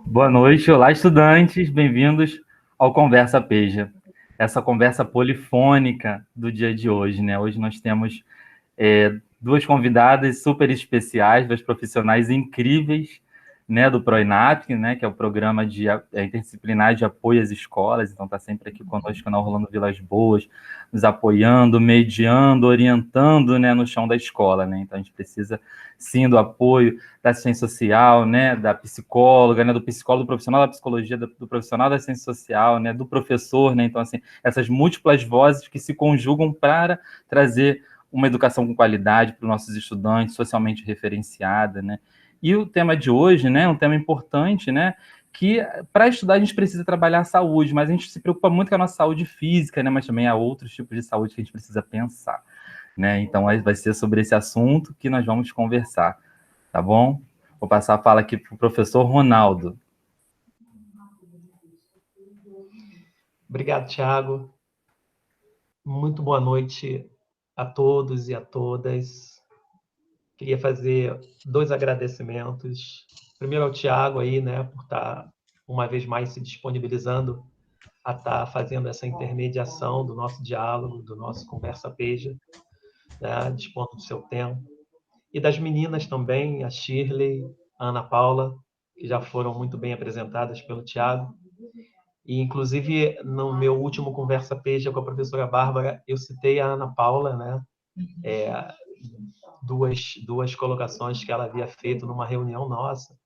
Boa noite, olá estudantes, bem-vindos ao Conversa Peja, essa conversa polifônica do dia de hoje, né? Hoje nós temos duas convidadas super especiais, duas profissionais incríveis, né, do PROINAP, né, que é o programa interdisciplinar de apoio às escolas, então está sempre aqui conosco na Orlando Vilas Boas, nos apoiando, mediando, orientando, né, no chão da escola, né? Então a gente precisa sim do apoio da assistência social, né, da psicóloga, né, do psicólogo, do profissional da psicologia, do profissional da assistência social, né, do professor, né? Então assim, essas múltiplas vozes que se conjugam para trazer uma educação com qualidade para os nossos estudantes, socialmente referenciada, né? E o tema de hoje, né, é um tema importante, né, que para estudar a gente precisa trabalhar a saúde, mas a gente se preocupa muito com a nossa saúde física, né, mas também há outros tipos de saúde que a gente precisa pensar, né? Então vai ser sobre esse assunto que nós vamos conversar, tá bom? Vou passar a fala aqui para o professor Ronaldo. Obrigado, Thiago. Muito boa noite a todos e a todas. Queria fazer 2 agradecimentos. Primeiro ao Thiago aí, né, por estar uma vez mais se disponibilizando a estar fazendo essa intermediação do nosso diálogo, do nosso Conversa Peja, né, dispondo do seu tempo. E das meninas também, a Shirley, a Ana Paula, que já foram muito bem apresentadas pelo Thiago. E, inclusive, no meu último Conversa Peja com a professora Bárbara, eu citei a Ana Paula, né? Duas colocações que ela havia feito numa reunião nossa.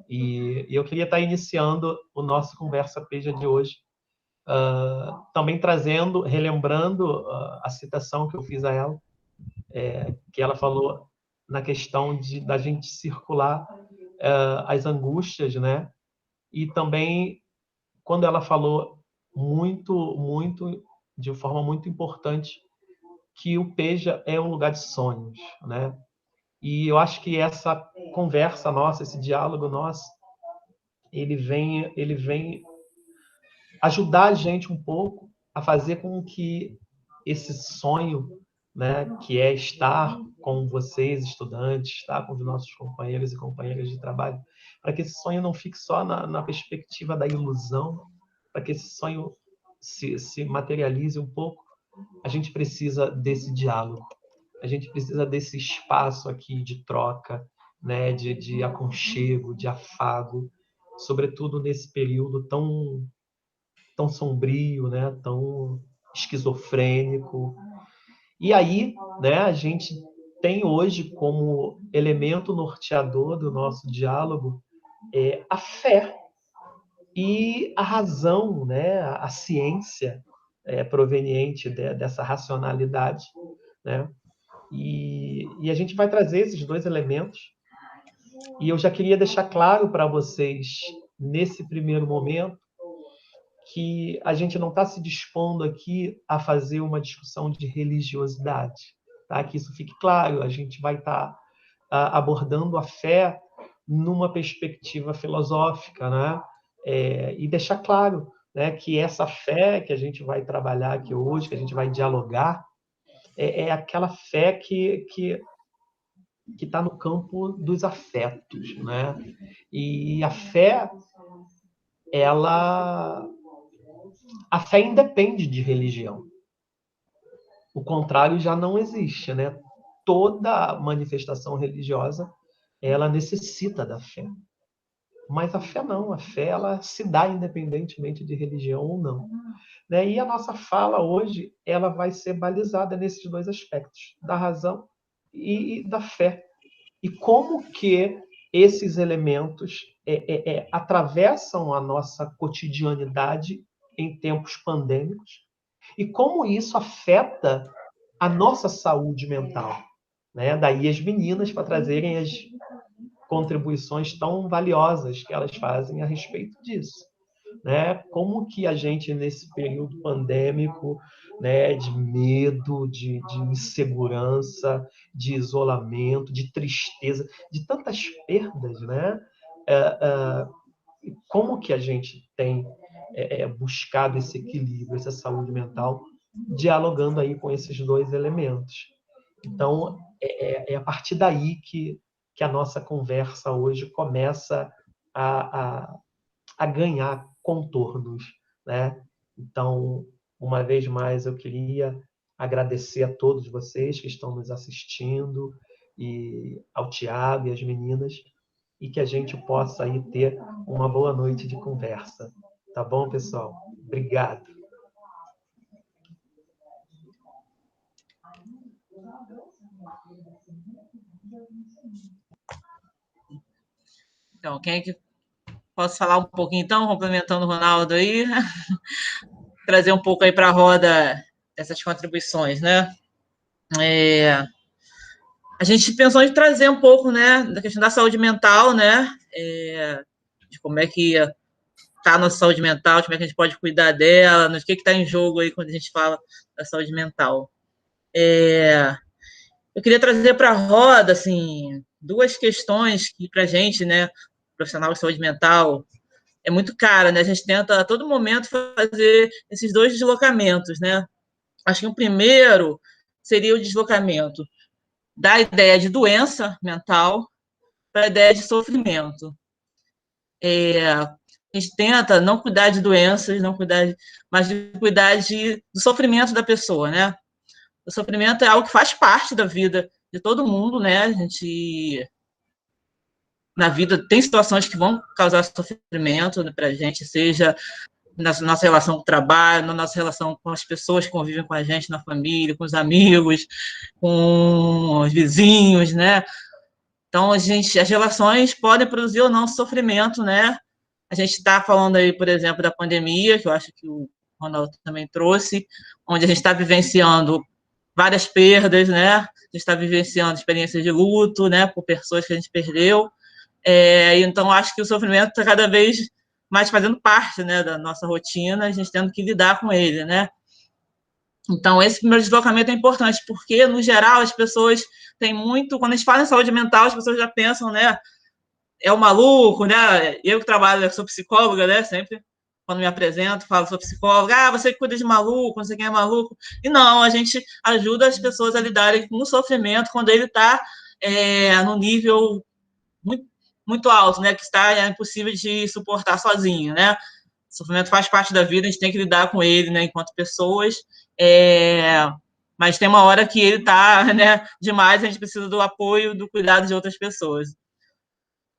E eu queria estar iniciando o nosso Conversa Peja de hoje, também relembrando a citação que eu fiz a ela, que ela falou na questão da gente circular as angústias, né? E também quando ela falou de forma muito importante, que o Peja é um lugar de sonhos, né? E eu acho que essa conversa nossa, esse diálogo nosso, ele vem ajudar a gente um pouco a fazer com que esse sonho, né, que é estar com vocês, estudantes, estar com os nossos companheiros e companheiras de trabalho, para que esse sonho não fique só na perspectiva da ilusão, para que esse sonho se materialize um pouco, a gente precisa desse diálogo, a gente precisa desse espaço aqui de troca, né, de aconchego, de afago, sobretudo nesse período tão sombrio, né, tão esquizofrênico. E aí, né, a gente tem hoje como elemento norteador do nosso diálogo a fé e a razão, né, a ciência proveniente dessa racionalidade, né? E a gente vai trazer esses 2 elementos. E eu já queria deixar claro para vocês, nesse primeiro momento, que a gente não está se dispondo aqui a fazer uma discussão de religiosidade, tá? Que isso fique claro. A gente vai estar abordando a fé numa perspectiva filosófica, né? E deixar claro, né, que essa fé que a gente vai trabalhar aqui hoje, que a gente vai dialogar, é aquela fé que está no campo dos afetos, né? E ela a fé independe de religião. O contrário já não existe, né? Toda manifestação religiosa, ela necessita da fé. Mas a fé não, a fé ela se dá independentemente de religião ou não. Né? E a nossa fala hoje, ela vai ser balizada nesses 2 aspectos, da razão e da fé. E como que esses elementos atravessam a nossa cotidianidade em tempos pandêmicos e como isso afeta a nossa saúde mental. Né? Daí as meninas para trazerem as contribuições tão valiosas que elas fazem a respeito disso. Né? Como que a gente, nesse período pandêmico, né, de medo, de insegurança, de isolamento, de tristeza, de tantas perdas, né? Como que a gente tem buscado esse equilíbrio, essa saúde mental, dialogando aí com esses 2 elementos. Então, é a partir daí que que a nossa conversa hoje começa a ganhar contornos, né? Então, uma vez mais, eu queria agradecer a todos vocês que estão nos assistindo, e ao Tiago e às meninas, e que a gente possa aí ter uma boa noite de conversa. Tá bom, pessoal? Obrigado. Então, quem é que posso falar um pouquinho, então, complementando o Ronaldo aí, trazer um pouco aí para a roda essas contribuições, né? A gente pensou em trazer um pouco, né, da questão da saúde mental, né, de como é que está a nossa saúde mental, como é que a gente pode cuidar dela, o que está em jogo aí quando a gente fala da saúde mental. Eu queria trazer para a roda, assim, duas questões que para a gente, né, profissional de saúde mental, é muito cara, né, a gente tenta a todo momento fazer esses dois deslocamentos, né. Acho que o primeiro seria o deslocamento da ideia de doença mental para a ideia de sofrimento. A gente tenta não cuidar de doenças, não cuidar mas de cuidar do sofrimento da pessoa, né? O sofrimento é algo que faz parte da vida de todo mundo, né? A gente, na vida, tem situações que vão causar sofrimento para a gente, seja na nossa relação com o trabalho, na nossa relação com as pessoas que convivem com a gente na família, com os amigos, com os vizinhos, né? Então, as relações podem produzir ou não sofrimento, né? A gente está falando aí, por exemplo, da pandemia, que eu acho que o Ronaldo também trouxe, onde a gente está vivenciando várias perdas, né? A gente está vivenciando experiências de luto, né? Por pessoas que a gente perdeu. Então, acho que o sofrimento está cada vez mais fazendo parte, né, da nossa rotina, a gente tendo que lidar com ele, né? Então, esse primeiro deslocamento é importante, porque, no geral, as pessoas têm muito... Quando a gente fala em saúde mental, as pessoas já pensam, né? É o maluco, né? Eu que trabalho, sou psicóloga, né? Sempre, quando me apresento, falo, sou psicóloga. Ah, você que cuida de maluco, não sei quem é maluco. E não, a gente ajuda as pessoas a lidarem com o sofrimento quando ele está num nível muito, muito alto, né? Que está impossível de suportar sozinho, né? O sofrimento faz parte da vida, a gente tem que lidar com ele, né? Enquanto pessoas. Mas tem uma hora que ele está, né, demais, a gente precisa do apoio, do cuidado de outras pessoas.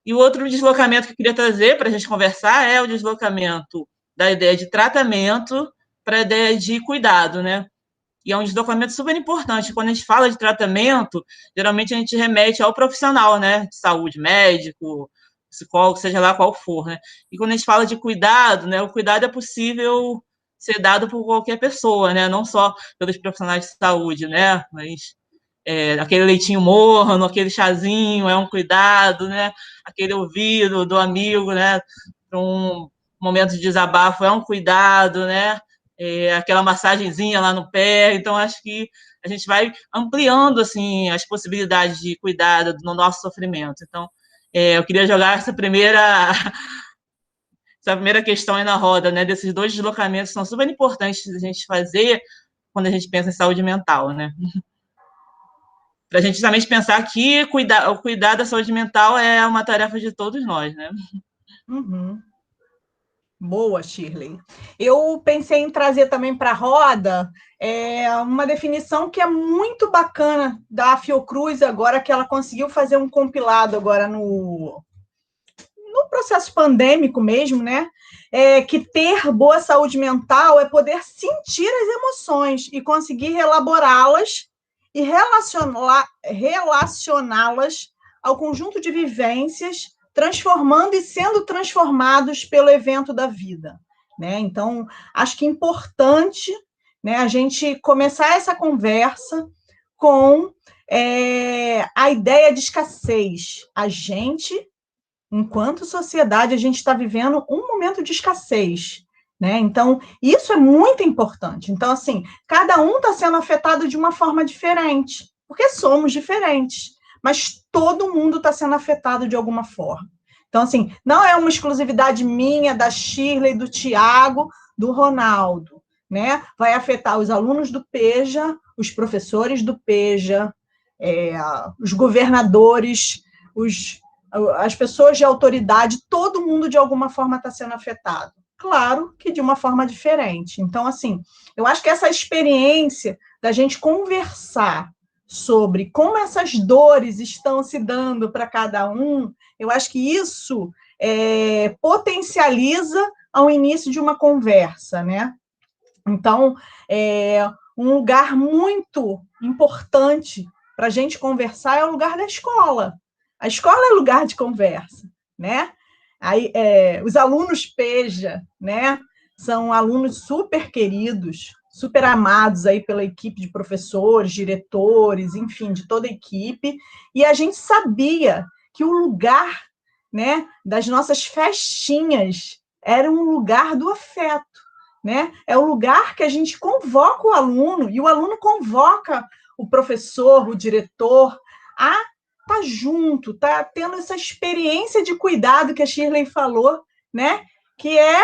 E o outro deslocamento que eu queria trazer para a gente conversar é o deslocamento da ideia de tratamento para a ideia de cuidado, né? E é um deslocamento super importante. Quando a gente fala de tratamento, geralmente a gente remete ao profissional, né? De saúde, médico, psicólogo, seja lá qual for, né? E quando a gente fala de cuidado, né? O cuidado é possível ser dado por qualquer pessoa, né? Não só pelos profissionais de saúde, né? Mas aquele leitinho morno, aquele chazinho, é um cuidado, né? Aquele ouvido do amigo, né? Para um momento de desabafo é um cuidado, né? Aquela massagenzinha lá no pé. Então, acho que a gente vai ampliando assim as possibilidades de cuidado no nosso sofrimento. Então, eu queria jogar essa primeira questão aí na roda, né? Desses dois deslocamentos são super importantes a gente fazer quando a gente pensa em saúde mental, né? Para a gente justamente pensar que o cuidar da saúde mental é uma tarefa de todos nós, né? Uhum. Boa, Shirley. Eu pensei em trazer também para a roda uma definição que é muito bacana da Fiocruz agora, que ela conseguiu fazer um compilado agora no processo pandêmico mesmo, né? Que ter boa saúde mental é poder sentir as emoções e conseguir elaborá-las e relacioná-las ao conjunto de vivências, transformando e sendo transformados pelo evento da vida, né? Então, acho que é importante, né, a gente começar essa conversa com a ideia de escassez. A gente, enquanto sociedade, a gente está vivendo um momento de escassez, né? Então, isso é muito importante. Então, assim, cada um está sendo afetado de uma forma diferente, porque somos diferentes, mas todo mundo está sendo afetado de alguma forma. Então, assim, não é uma exclusividade minha, da Shirley, do Tiago, do Ronaldo, né? Vai afetar os alunos do PEJA, os professores do PEJA, os governadores as pessoas de autoridade, todo mundo de alguma forma está sendo afetado. Claro que de uma forma diferente. Então, assim, eu acho que essa experiência da gente conversar sobre como essas dores estão se dando para cada um, eu acho que isso potencializa ao início de uma conversa, né? Então, um lugar muito importante para a gente conversar é o lugar da escola. A escola é lugar de conversa, né? Aí, os alunos PEJA, né, são alunos super queridos, super amados aí pela equipe de professores, diretores, enfim, de toda a equipe, e a gente sabia que o lugar, né, das nossas festinhas era um lugar do afeto, né? É o lugar que a gente convoca o aluno, e o aluno convoca o professor, o diretor, a estar junto, tá tendo essa experiência de cuidado que a Shirley falou, né? Que é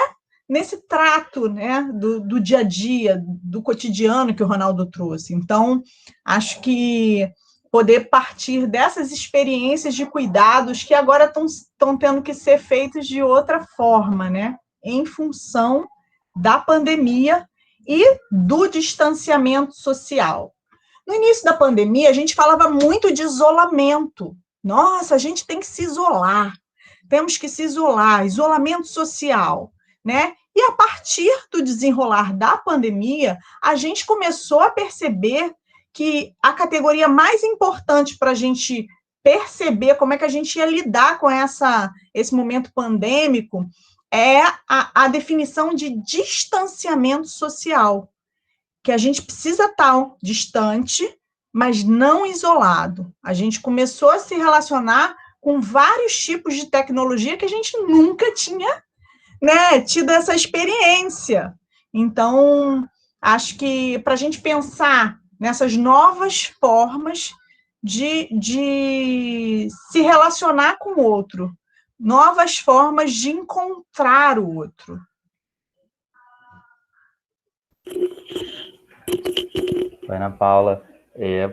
nesse trato, né? Do dia a dia, do cotidiano que o Ronaldo trouxe. Então, acho que poder partir dessas experiências de cuidados que agora estão tendo que ser feitos de outra forma, né? Em função da pandemia e do distanciamento social. No início da pandemia, a gente falava muito de isolamento. Nossa, a gente tem que se isolar, temos que se isolar, isolamento social, né? E a partir do desenrolar da pandemia, a gente começou a perceber que a categoria mais importante para a gente perceber como é que a gente ia lidar com esse momento pandêmico é a definição de distanciamento social, que a gente precisa estar distante, mas não isolado. A gente começou a se relacionar com vários tipos de tecnologia que a gente nunca tinha, né, tido essa experiência. Então, acho que para a gente pensar nessas novas formas de se relacionar com o outro, novas formas de encontrar o outro. Ana Paula,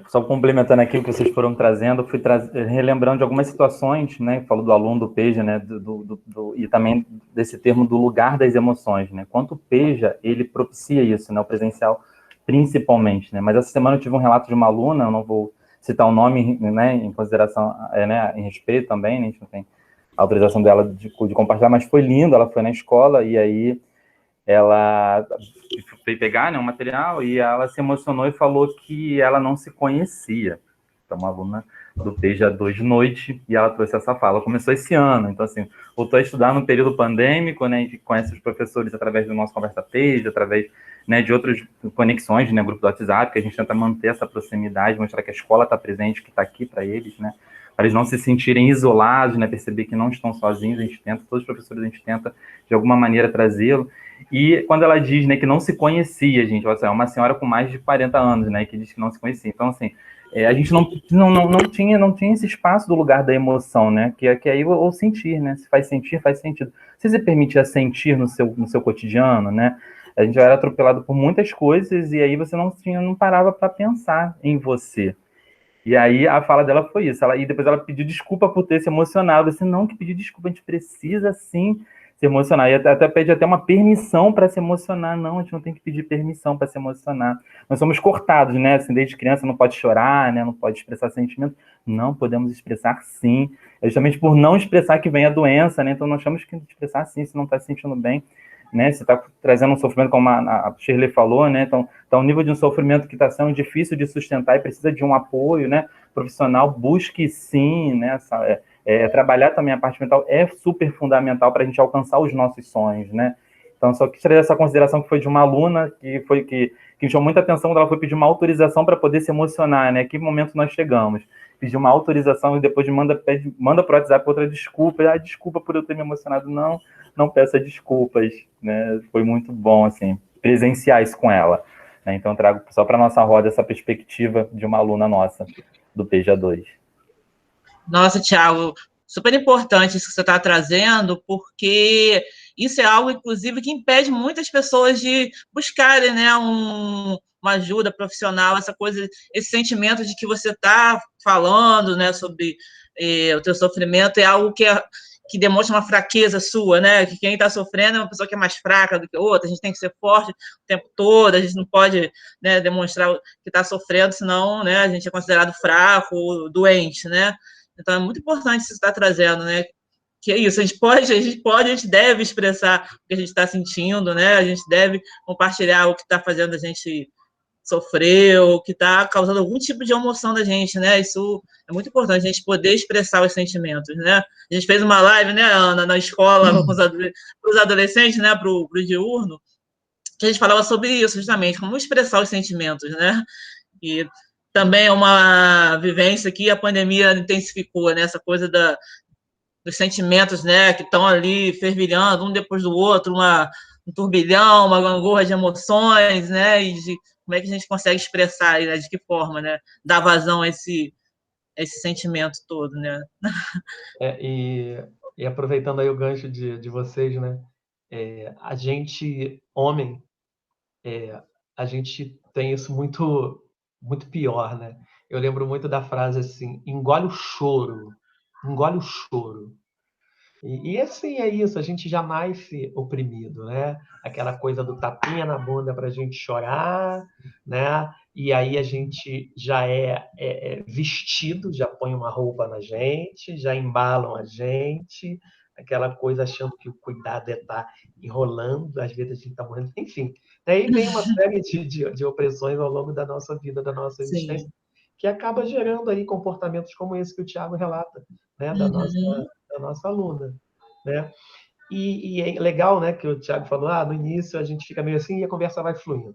só complementando aquilo que vocês foram trazendo, fui relembrando de algumas situações, né? Falou do aluno do PEJA, né? E também desse termo do lugar das emoções, né? Quanto o PEJA, ele propicia isso, né? O presencial, principalmente, né? Mas essa semana eu tive um relato de uma aluna, eu não vou citar o nome, né? Em consideração, né? Em respeito também, né? A gente não tem autorização dela de compartilhar, mas foi lindo, ela foi na escola e aí ela foi pegar, né, um material e ela se emocionou e falou que ela não se conhecia. Então, uma aluna do PEJA 2 de noite, e ela trouxe essa fala. Começou esse ano, então, assim, voltou a estudar no período pandêmico, né, a gente conhece os professores através do nosso Conversa PEJA, através, né, de outras conexões, né, grupo do WhatsApp, que a gente tenta manter essa proximidade, mostrar que a escola está presente, que está aqui para eles, né, para eles não se sentirem isolados, né, perceber que não estão sozinhos, a gente tenta, todos os professores a gente tenta, de alguma maneira, trazê-lo. E quando ela diz, né, que não se conhecia, gente, é uma senhora com mais de 40 anos, né, que diz que não se conhecia. Então, assim, a gente não tinha esse espaço do lugar da emoção, né, que aí o sentir, né, se faz sentir, faz sentido. Se você permitia sentir no seu cotidiano, né, a gente era atropelado por muitas coisas e aí você não parava para pensar em você. E aí a fala dela foi isso, e depois ela pediu desculpa por ter se emocionado. Assim, não, que pedir desculpa, a gente precisa sim se emocionar, e até pede até uma permissão para se emocionar. Não, a gente não tem que pedir permissão para se emocionar. Nós somos cortados, né? Assim, desde criança não pode chorar, né? Não pode expressar sentimento. Não, podemos expressar sim. É justamente por não expressar que vem a doença, né? Então nós temos que expressar sim, se não está se sentindo bem, né? Se está trazendo um sofrimento, como a Shirley falou, né? Então, o nível de um sofrimento que está sendo difícil de sustentar e precisa de um apoio, né, profissional, busque sim, né? Trabalhar também a parte mental é super fundamental para a gente alcançar os nossos sonhos, né? Então, só quis trazer essa consideração que foi de uma aluna que chamou muita atenção quando ela foi pedir uma autorização para poder se emocionar, né? Que momento nós chegamos? Pedir uma autorização e depois manda para o WhatsApp outra desculpa. Desculpa por eu ter me emocionado. Não peça desculpas, né? Foi muito bom, assim, presenciar isso com ela, né? Então, eu trago só para a nossa roda essa perspectiva de uma aluna nossa do PEJA 2. Nossa, Thiago, super importante isso que você está trazendo, porque isso é algo, inclusive, que impede muitas pessoas de buscarem, né, uma ajuda profissional, esse sentimento de que você está falando, né, sobre o teu sofrimento é algo que demonstra uma fraqueza sua, né? Que quem está sofrendo é uma pessoa que é mais fraca do que outra, a gente tem que ser forte o tempo todo, a gente não pode, né, demonstrar que está sofrendo, senão, né, a gente é considerado fraco, doente, né? Então é muito importante isso que você está trazendo, né? Que é isso, a gente deve expressar o que a gente está sentindo, né? A gente deve compartilhar o que está fazendo a gente sofrer, o que está causando algum tipo de emoção da gente, né? Isso é muito importante, a gente poder expressar os sentimentos, né? A gente fez uma live, né, Ana, na escola com os adolescentes, né, para o diurno, que a gente falava sobre isso, justamente, como expressar os sentimentos, né? E também é uma vivência que a pandemia intensificou, né? Essa coisa dos sentimentos, né, que estão ali fervilhando um depois do outro, um turbilhão, uma gangorra de emoções, né, e de como é que a gente consegue expressar, né, de que forma, né, dar vazão a esse sentimento todo, né. E aproveitando aí o gancho de vocês, né, a gente, homem, a gente tem isso muito, muito pior, né? Eu lembro muito da frase assim, engole o choro, engole o choro. E assim é isso, a gente já nasce oprimido, né? Aquela coisa do tapinha na bunda para a gente chorar, né? E aí a gente já é vestido, já põe uma roupa na gente, já embalam a gente, aquela coisa achando que o cuidado é estar enrolando, às vezes a gente está morrendo, enfim. Daí vem uma série de opressões ao longo da nossa vida, da nossa existência, Sim. que acaba gerando aí comportamentos como esse que o Tiago relata, né? Da nossa aluna, né? E é legal, né, que o Tiago falou, no início a gente fica meio assim e a conversa vai fluindo.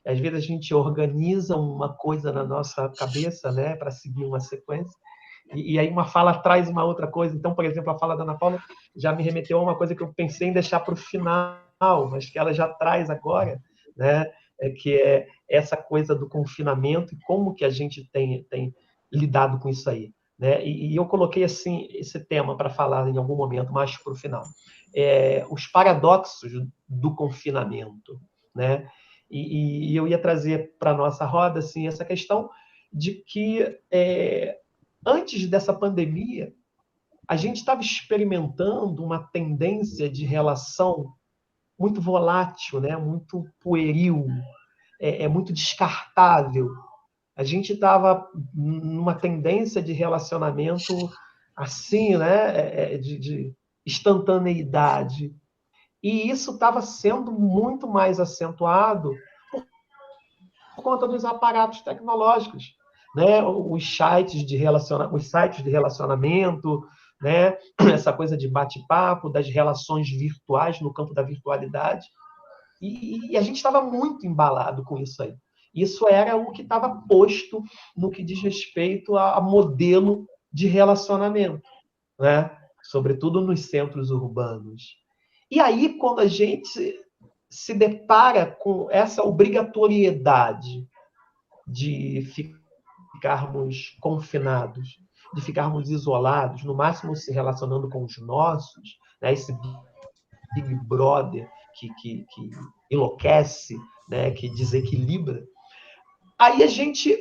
Às vezes a gente organiza uma coisa na nossa cabeça, né, para seguir uma sequência, e aí uma fala traz uma outra coisa. Então, por exemplo, a fala da Ana Paula já me remeteu a uma coisa que eu pensei em deixar para o final, mas que ela já traz agora, né, que é essa coisa do confinamento e como que a gente tem lidado com isso aí. Né? E eu coloquei assim esse tema para falar em algum momento, mais para o final. Os paradoxos do confinamento. Né? E eu ia trazer para a nossa roda assim, essa questão de que, antes dessa pandemia, a gente estava experimentando uma tendência de relação muito volátil, né? Muito pueril, muito descartável. A gente estava numa tendência de relacionamento assim, né, de instantaneidade. E isso estava sendo muito mais acentuado por conta dos aparatos tecnológicos, né? Os sites de relacionamento, né? Essa coisa de bate-papo, das relações virtuais no campo da virtualidade. E a gente estava muito embalado com isso aí. Isso era o que estava posto no que diz respeito a modelo de relacionamento, né? Sobretudo nos centros urbanos. E aí, quando a gente se depara com essa obrigatoriedade de ficarmos confinados, de ficarmos isolados, no máximo se relacionando com os nossos, né? Esse Big Brother que enlouquece, né? Que desequilibra. Aí a gente,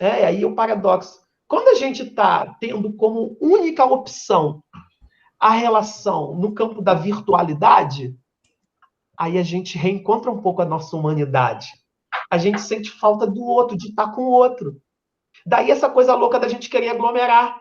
aí o paradoxo. Quando a gente está tendo como única opção a relação no campo da virtualidade, aí a gente reencontra um pouco a nossa humanidade. A gente sente falta do outro, de estar com o outro. Daí essa coisa louca da gente querer aglomerar.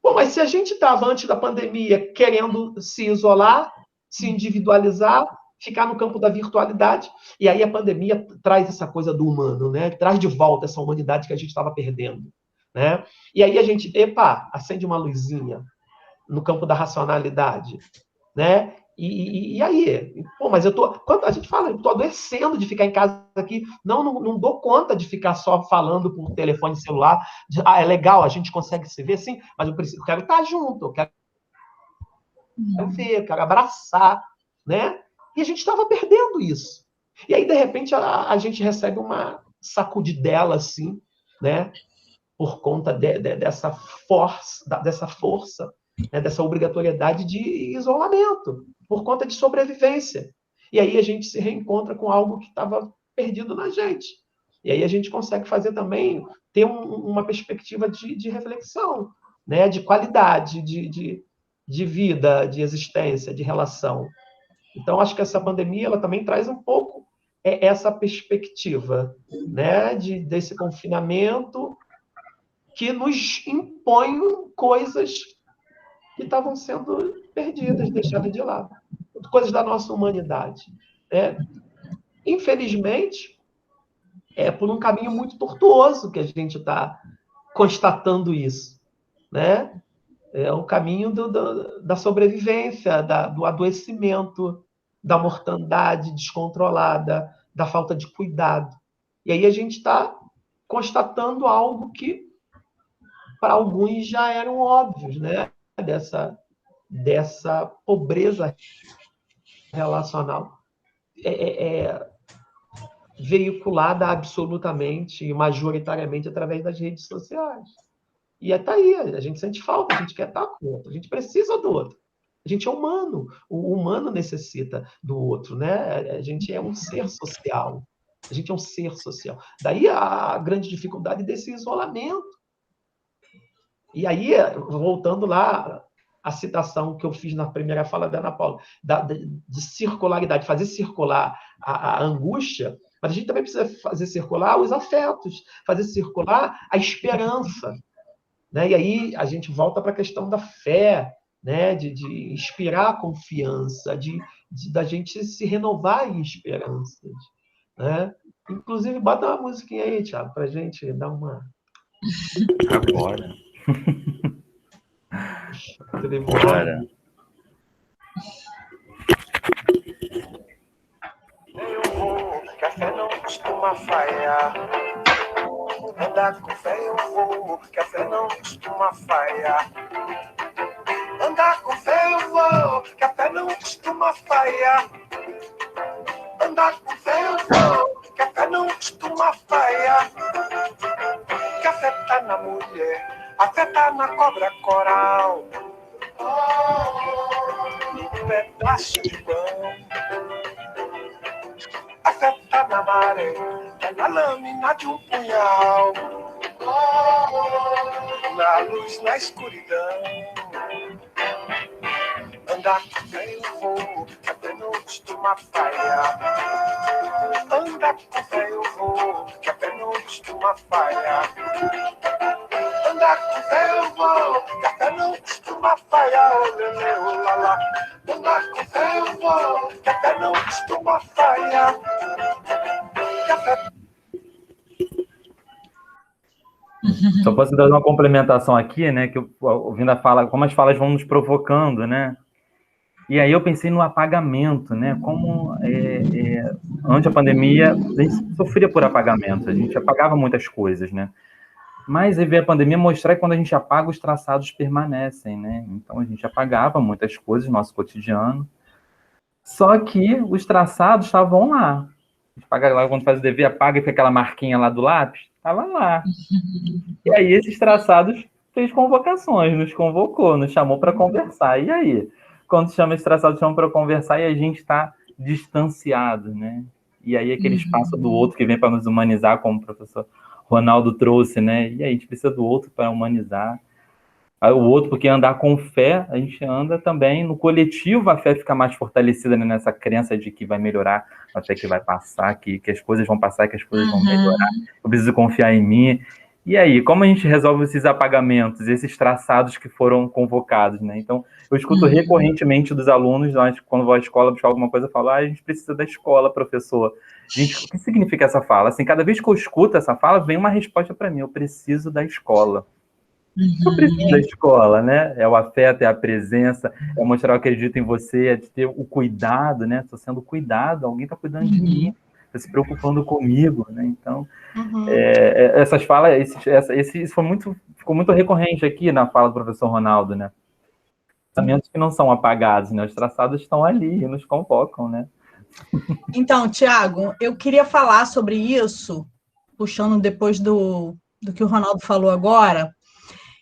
Bom, mas se a gente estava antes da pandemia querendo se isolar, se individualizar, ficar no campo da virtualidade, e aí a pandemia traz essa coisa do humano, né? Traz de volta essa humanidade que a gente estava perdendo, né? E aí a gente, acende uma luzinha no campo da racionalidade, né? E aí? Pô, mas quando a gente fala, eu tô adoecendo de ficar em casa aqui, não dou conta de ficar só falando por telefone celular. É legal, a gente consegue se ver, sim, mas eu quero estar junto, eu quero ver, eu quero abraçar, né? E a gente estava perdendo isso. E aí, de repente, a gente recebe uma sacudidela, assim, né? Por conta dessa força, né? Dessa obrigatoriedade de isolamento, por conta de sobrevivência. E aí a gente se reencontra com algo que estava perdido na gente. E aí a gente consegue fazer também, ter uma perspectiva de reflexão, né? De qualidade, de vida, de existência, de relação. Então, acho que essa pandemia ela também traz um pouco essa perspectiva, né? Desse confinamento que nos impõe coisas que estavam sendo perdidas, deixadas de lado. Coisas da nossa humanidade. Né? Infelizmente, é por um caminho muito tortuoso que a gente está constatando isso. Né? É o caminho da sobrevivência, do adoecimento, da mortandade descontrolada, da falta de cuidado. E aí a gente está constatando algo que, para alguns, já eram óbvios, né? Dessa pobreza relacional veiculada absolutamente e majoritariamente através das redes sociais. E está aí, a gente sente falta, a gente quer estar com o outro, a gente precisa do outro. A gente é humano, o humano necessita do outro, né? A gente é um ser social. A gente é um ser social. Daí a grande dificuldade desse isolamento. E aí, voltando lá, a citação que eu fiz na primeira fala da Ana Paula, de circularidade, fazer circular a angústia, mas a gente também precisa fazer circular os afetos, fazer circular a esperança. Né? E aí a gente volta para a questão da fé, né? de inspirar a confiança, da gente se renovar em esperanças. Né? Inclusive, bota uma musiquinha aí, Thiago, para a gente dar uma... Agora. Bora. Eu vou, que a fé não costuma falhar. Andar com fé eu vou, que a fé não costuma falhar. Andar com fé eu vou, que a fé não costuma falhar. Andar com fé eu vou, que a fé não costuma falhar. Que a fé tá na mulher, a fé tá na cobra coral. No pedaço de pão. A fé tá na maré, tá na lâmina de um punhal. Na luz, na escuridão. Andar com fé eu vou, que a fé não costuma falhar. Andar com fé eu vou, que a fé não costuma falhar. Andar com fé eu vou, que a fé não costuma falhar. Olá, andar com fé eu vou, que a fé não costuma falhar. Que a fé... Só posso dar uma complementação aqui, né? Que eu, ouvindo a fala, como as falas vão nos provocando, né? E aí eu pensei no apagamento, né? Como antes da pandemia a gente sofria por apagamento, a gente apagava muitas coisas, né? Mas aí veio a pandemia mostrar que quando a gente apaga, os traçados permanecem, né? Então a gente apagava muitas coisas no nosso cotidiano, só que os traçados estavam lá. A gente apaga lá, quando faz o dever, apaga e fica aquela marquinha lá do lápis, estava lá. E aí esses traçados fez convocações, nos convocou, nos chamou para conversar. E aí? Quando chama esse traçado, chama para conversar e a gente está distanciado, né? E aí aquele espaço do outro que vem para nos humanizar, como o professor Ronaldo trouxe, né? E aí a gente precisa do outro para humanizar. Aí o outro, porque andar com fé, a gente anda também no coletivo, a fé fica mais fortalecida, né? Nessa crença de que vai melhorar, a fé que vai passar, que as coisas vão passar, que as coisas vão melhorar. Eu preciso confiar em mim. E aí, como a gente resolve esses apagamentos, esses traçados que foram convocados, né? Então, eu escuto recorrentemente dos alunos, quando vou à escola buscar alguma coisa, eu falo, a gente precisa da escola, professor. Gente, o que significa essa fala? Assim, cada vez que eu escuto essa fala, vem uma resposta para mim, eu preciso da escola. Eu preciso da escola, né? É o afeto, é a presença, é mostrar que eu acredito em você, é de ter o cuidado, né? Estou sendo cuidado, alguém está cuidando de mim, está se preocupando comigo, né? Então, essas falas, isso ficou muito recorrente aqui na fala do professor Ronaldo, né? Pensamentos que não são apagados, né? Os traçados estão ali e nos convocam, né? Então, Tiago, eu queria falar sobre isso, puxando depois do que o Ronaldo falou agora,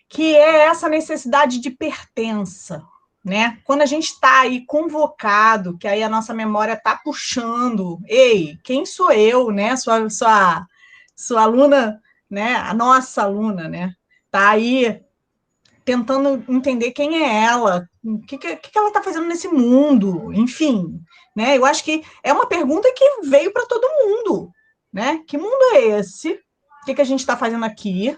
que é essa necessidade de pertença, né? Quando a gente está aí convocado, que aí a nossa memória está puxando, ei, quem sou eu, né? sua aluna, né, a nossa aluna, né, está aí tentando entender quem é ela, o que ela está fazendo nesse mundo, enfim, né? Eu acho que é uma pergunta que veio para todo mundo, né? Que mundo é esse? O que a gente está fazendo aqui?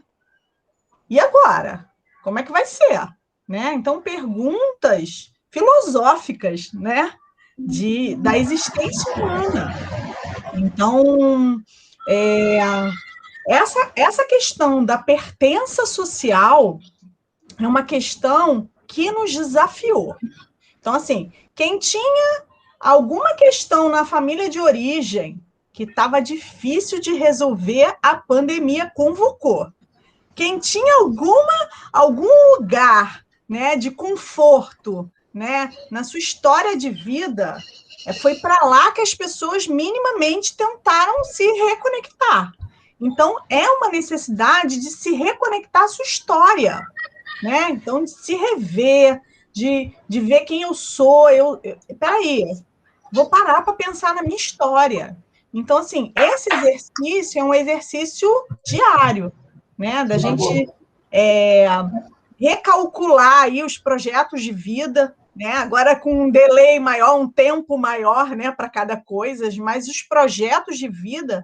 E agora? Como é que vai ser? Né? Então, perguntas filosóficas, né? Da existência humana. Então, essa questão da pertença social é uma questão que nos desafiou. Então, assim, quem tinha alguma questão na família de origem que estava difícil de resolver, a pandemia convocou. Quem tinha algum lugar, né, de conforto, né, na sua história de vida, foi para lá que as pessoas minimamente tentaram se reconectar. Então, é uma necessidade de se reconectar à sua história, né? Então, de se rever, de ver quem eu sou. Peraí, vou parar para pensar na minha história. Então, assim, esse exercício é um exercício diário, né? Da gente recalcular aí os projetos de vida, né? Agora com um delay maior, um tempo maior, né, para cada coisa, mas os projetos de vida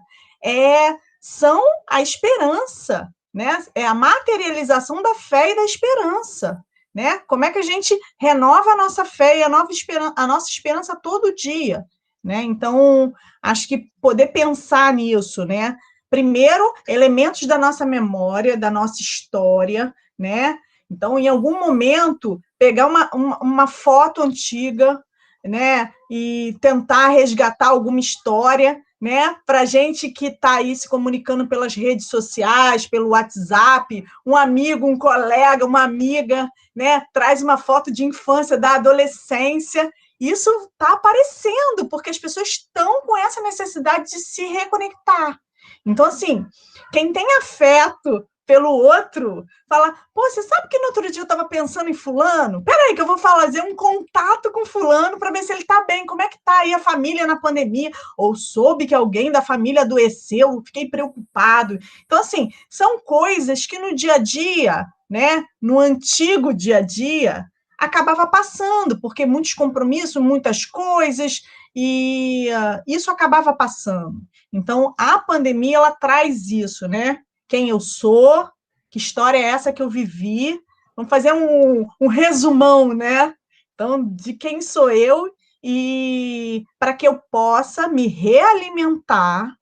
são a esperança, né? É a materialização da fé e da esperança, né? Como é que a gente renova a nossa fé e a nossa esperança todo dia, né? Então, acho que poder pensar nisso, né? Primeiro, elementos da nossa memória, da nossa história, né? Então, em algum momento, pegar uma foto antiga, né? E tentar resgatar alguma história, né? Para a gente que está aí se comunicando pelas redes sociais, pelo WhatsApp, um amigo, um colega, uma amiga, né? Traz uma foto de infância, da adolescência. Isso está aparecendo, porque as pessoas estão com essa necessidade de se reconectar. Então, assim, quem tem afeto pelo outro, fala, pô, você sabe que no outro dia eu estava pensando em fulano? Peraí que eu vou fazer um contato com fulano para ver se ele está bem, como é que está aí a família na pandemia? Ou soube que alguém da família adoeceu, fiquei preocupado. Então, assim, são coisas que no dia a dia, né, no antigo dia a dia, acabava passando, porque muitos compromissos, muitas coisas, e isso acabava passando. Então, a pandemia, ela traz isso, né? Quem eu sou, que história é essa que eu vivi. Vamos fazer um resumão, né? Então, de quem sou eu e para que eu possa me realimentar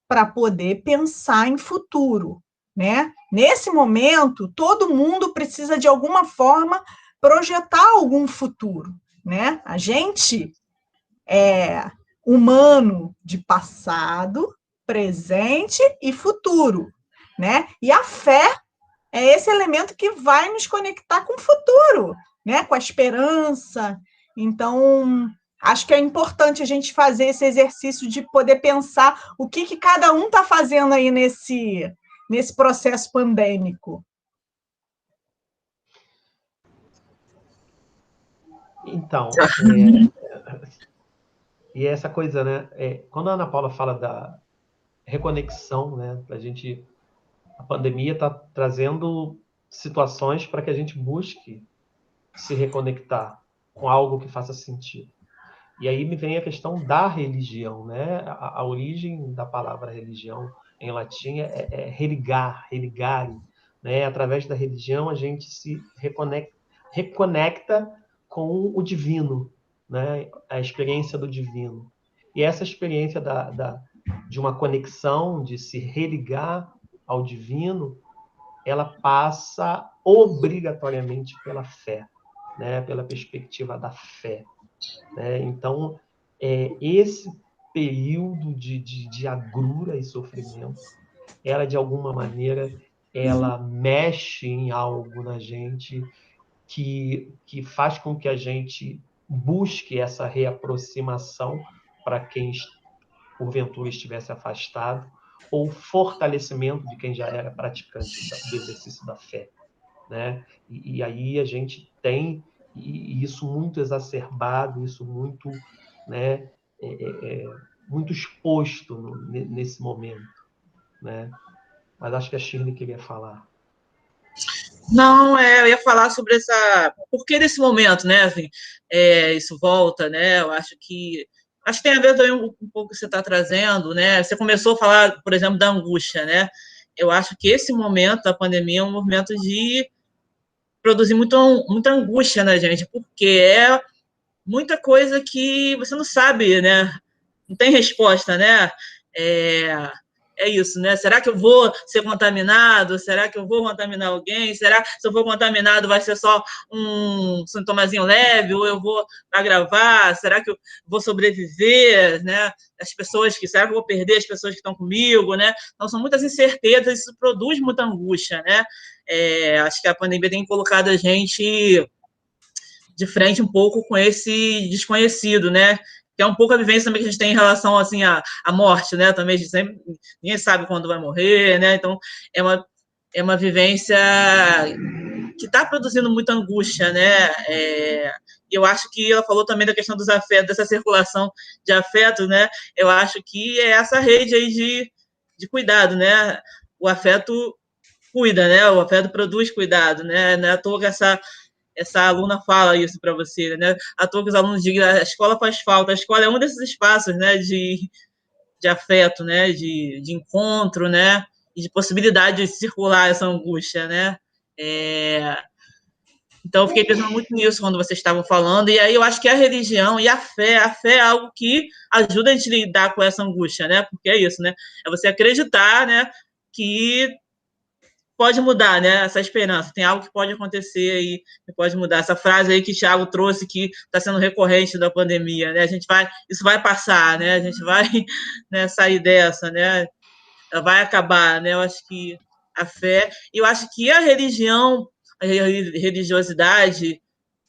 para poder pensar em futuro, né? Nesse momento, todo mundo precisa de alguma forma projetar algum futuro, né? A gente é humano de passado, presente e futuro, né? E a fé é esse elemento que vai nos conectar com o futuro, né? Com a esperança. Então, acho que é importante a gente fazer esse exercício de poder pensar o que cada um está fazendo aí nesse processo pandêmico. Então, e essa coisa, né? Quando a Ana Paula fala da reconexão, né? A pandemia está trazendo situações para que a gente busque se reconectar com algo que faça sentido. E aí me vem a questão da religião, né? A origem da palavra religião em latim é religar, religare, né? Através da religião a gente se reconecta com o divino, né? A experiência do divino. E essa experiência de uma conexão, de se religar ao divino, ela passa obrigatoriamente pela fé, né? Pela perspectiva da fé. Né? Então, esse período de agrura e sofrimento, ela, de alguma maneira, ela mexe em algo na gente que faz com que a gente busque essa reaproximação para quem, porventura, estivesse afastado, ou fortalecimento de quem já era praticante do exercício da fé. Né? E aí a gente tem isso muito exacerbado, isso muito, né, muito exposto nesse momento. né? Mas acho que a Shirley queria falar. Não, eu ia falar sobre por que desse momento, né? Assim, isso volta, né? Eu acho que tem a ver também um pouco com o que você está trazendo, né? Você começou a falar, por exemplo, da angústia, né? Eu acho que esse momento da pandemia é um movimento de produzir muita angústia na gente, porque é muita coisa que você não sabe, né? Não tem resposta, né? É, é isso, né? Será que eu vou ser contaminado? Será que eu vou contaminar alguém? Será que se eu for contaminado vai ser só um sintomazinho leve ou eu vou agravar? Será que eu vou sobreviver, né? Será que eu vou perder as pessoas que estão comigo, né? Então são muitas incertezas, isso produz muita angústia, né? Acho que a pandemia tem colocado a gente de frente um pouco com esse desconhecido, né? Que é um pouco a vivência também que a gente tem em relação assim à morte, né? Também a gente sempre ninguém sabe quando vai morrer, né? Então é uma vivência que está produzindo muita angústia, né? Eu acho que ela falou também da questão dos afetos, dessa circulação de afetos, né? Eu acho que é essa rede aí de cuidado, né? O afeto cuida, né? O afeto produz cuidado, né? Não é à toa que essa aluna fala isso para você, né? À toa que os alunos digam a escola faz falta. A escola é um desses espaços, né, de afeto, né, de encontro, né, e de possibilidade de circular essa angústia, né? Então, eu fiquei pensando muito nisso quando vocês estavam falando, e aí eu acho que a religião e a fé é algo que ajuda a gente a lidar com essa angústia, né? Porque é isso, né? É você acreditar, né, que pode mudar, né? Essa esperança, tem algo que pode acontecer aí, que pode mudar. Essa frase aí que o Thiago trouxe, que está sendo recorrente da pandemia, né? Isso vai passar, né? A gente vai, né, sair dessa, né? Ela vai acabar, né? Eu acho que a fé, e eu acho que a religião, a religiosidade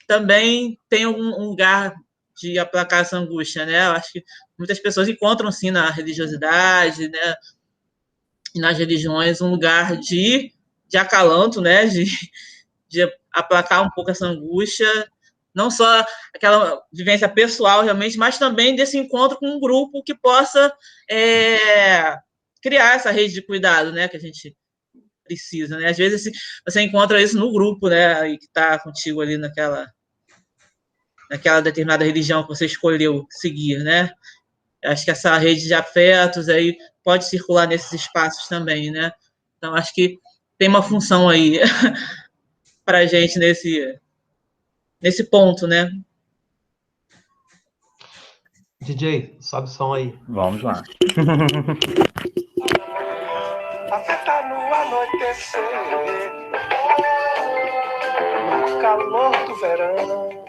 também tem um lugar de aplacar essa angústia, né? Eu acho que muitas pessoas encontram sim na religiosidade, né? E nas religiões um lugar de acalanto, né? De aplacar um pouco essa angústia, não só aquela vivência pessoal realmente, mas também desse encontro com um grupo que possa criar essa rede de cuidado, né? Que a gente precisa, né? Às vezes você encontra isso no grupo, né? Que está contigo ali naquela determinada religião que você escolheu seguir, né? Acho que essa rede de afetos aí pode circular nesses espaços também, né? Então, acho que tem uma função aí para a gente nesse ponto, né? DJ, sobe o som aí. Vamos lá. A fé tá no anoitecer, no calor do verão.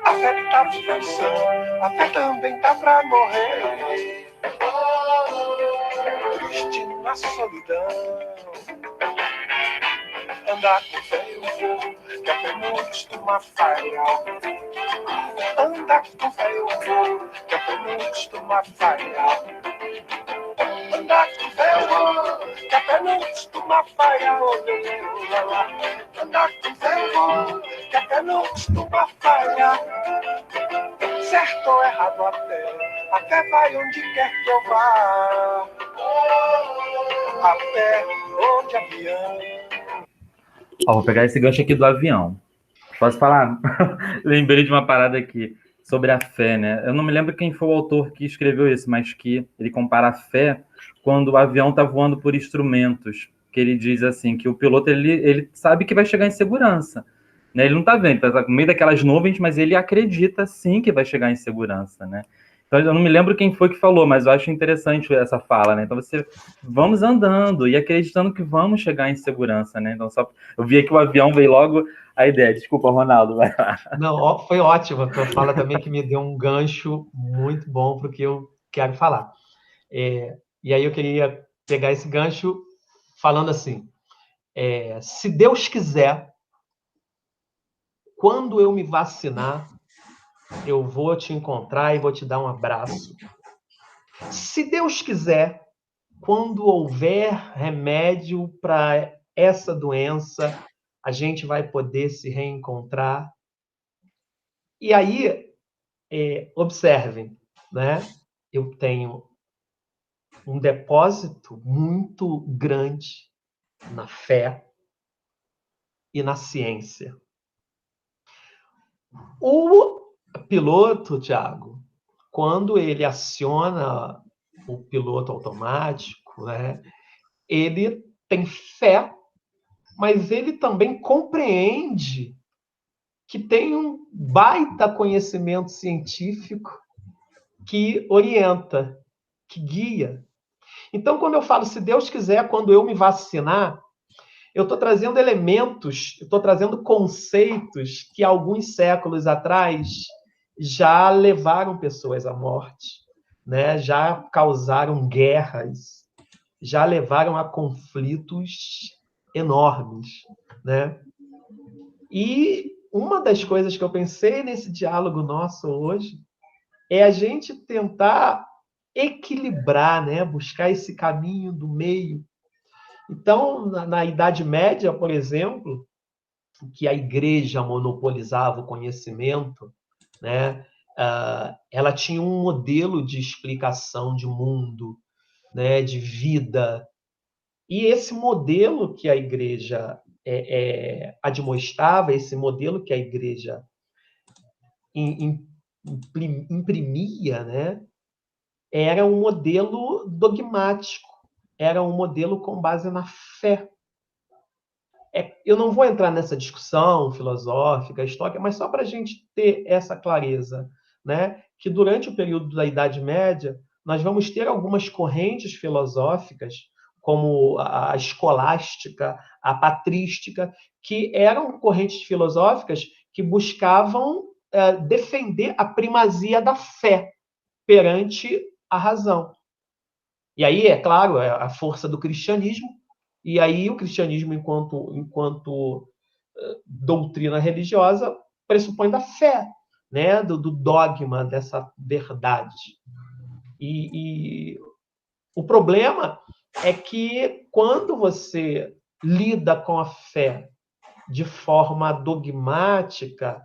A fé tá pensando, a fé também tá pra morrer, triste na solidão. Andar com fé eu vou, que a fé não costuma falhar. Andar com fé eu vou, que a fé não costuma falhar. Andar com fé eu vou, que a fé não costuma falhar. Andar com fé eu vou, que a fé não costuma falhar. Certo ou errado a fé vai onde quer que eu vá. A fé ou de avião. Ó, vou pegar esse gancho aqui do avião. Posso falar? Lembrei de uma parada aqui sobre a fé, né? Eu não me lembro quem foi o autor que escreveu isso, mas que ele compara a fé quando o avião está voando por instrumentos. Que ele diz assim, que o piloto ele sabe que vai chegar em segurança, né? Ele não está vendo, está no meio daquelas nuvens, mas ele acredita sim que vai chegar em segurança, né? Então, eu não me lembro quem foi que falou, mas eu acho interessante essa fala, né? Então, vamos andando e acreditando que vamos chegar em segurança, né? Então, eu vi aqui o avião, veio logo a ideia. Desculpa, Ronaldo, vai lá. Não, foi ótimo a tua fala também, que me deu um gancho muito bom para o que eu quero falar. E aí eu queria pegar esse gancho falando assim, se Deus quiser, quando eu me vacinar, eu vou te encontrar e vou te dar um abraço. Se Deus quiser, quando houver remédio para essa doença, a gente vai poder se reencontrar. E aí, observem, né? Eu tenho um depósito muito grande na fé e na ciência. O piloto, Tiago, quando ele aciona o piloto automático, né, ele tem fé, mas ele também compreende que tem um baita conhecimento científico que orienta, que guia. Então, quando eu falo, se Deus quiser, quando eu me vacinar, eu estou trazendo elementos, estou trazendo conceitos que alguns séculos atrás já levaram pessoas à morte, né? Já causaram guerras, já levaram a conflitos enormes, né? E uma das coisas que eu pensei nesse diálogo nosso hoje é a gente tentar equilibrar, né? Buscar esse caminho do meio. Então, na Idade Média, por exemplo, que a igreja monopolizava o conhecimento, né? Ela tinha um modelo de explicação de mundo, né? De vida. E esse modelo que a igreja admoestava, esse modelo que a igreja imprimia, né? Era um modelo dogmático, era um modelo com base na fé. Eu não vou entrar nessa discussão filosófica, histórica, mas só para a gente ter essa clareza, né? Que durante o período da Idade Média, nós vamos ter algumas correntes filosóficas, como a escolástica, a patrística, que eram correntes filosóficas que buscavam defender a primazia da fé perante a razão. E aí, é claro, a força do cristianismo, e aí o cristianismo, enquanto doutrina religiosa, pressupõe da fé, né? do dogma, dessa verdade. E o problema é que quando você lida com a fé de forma dogmática,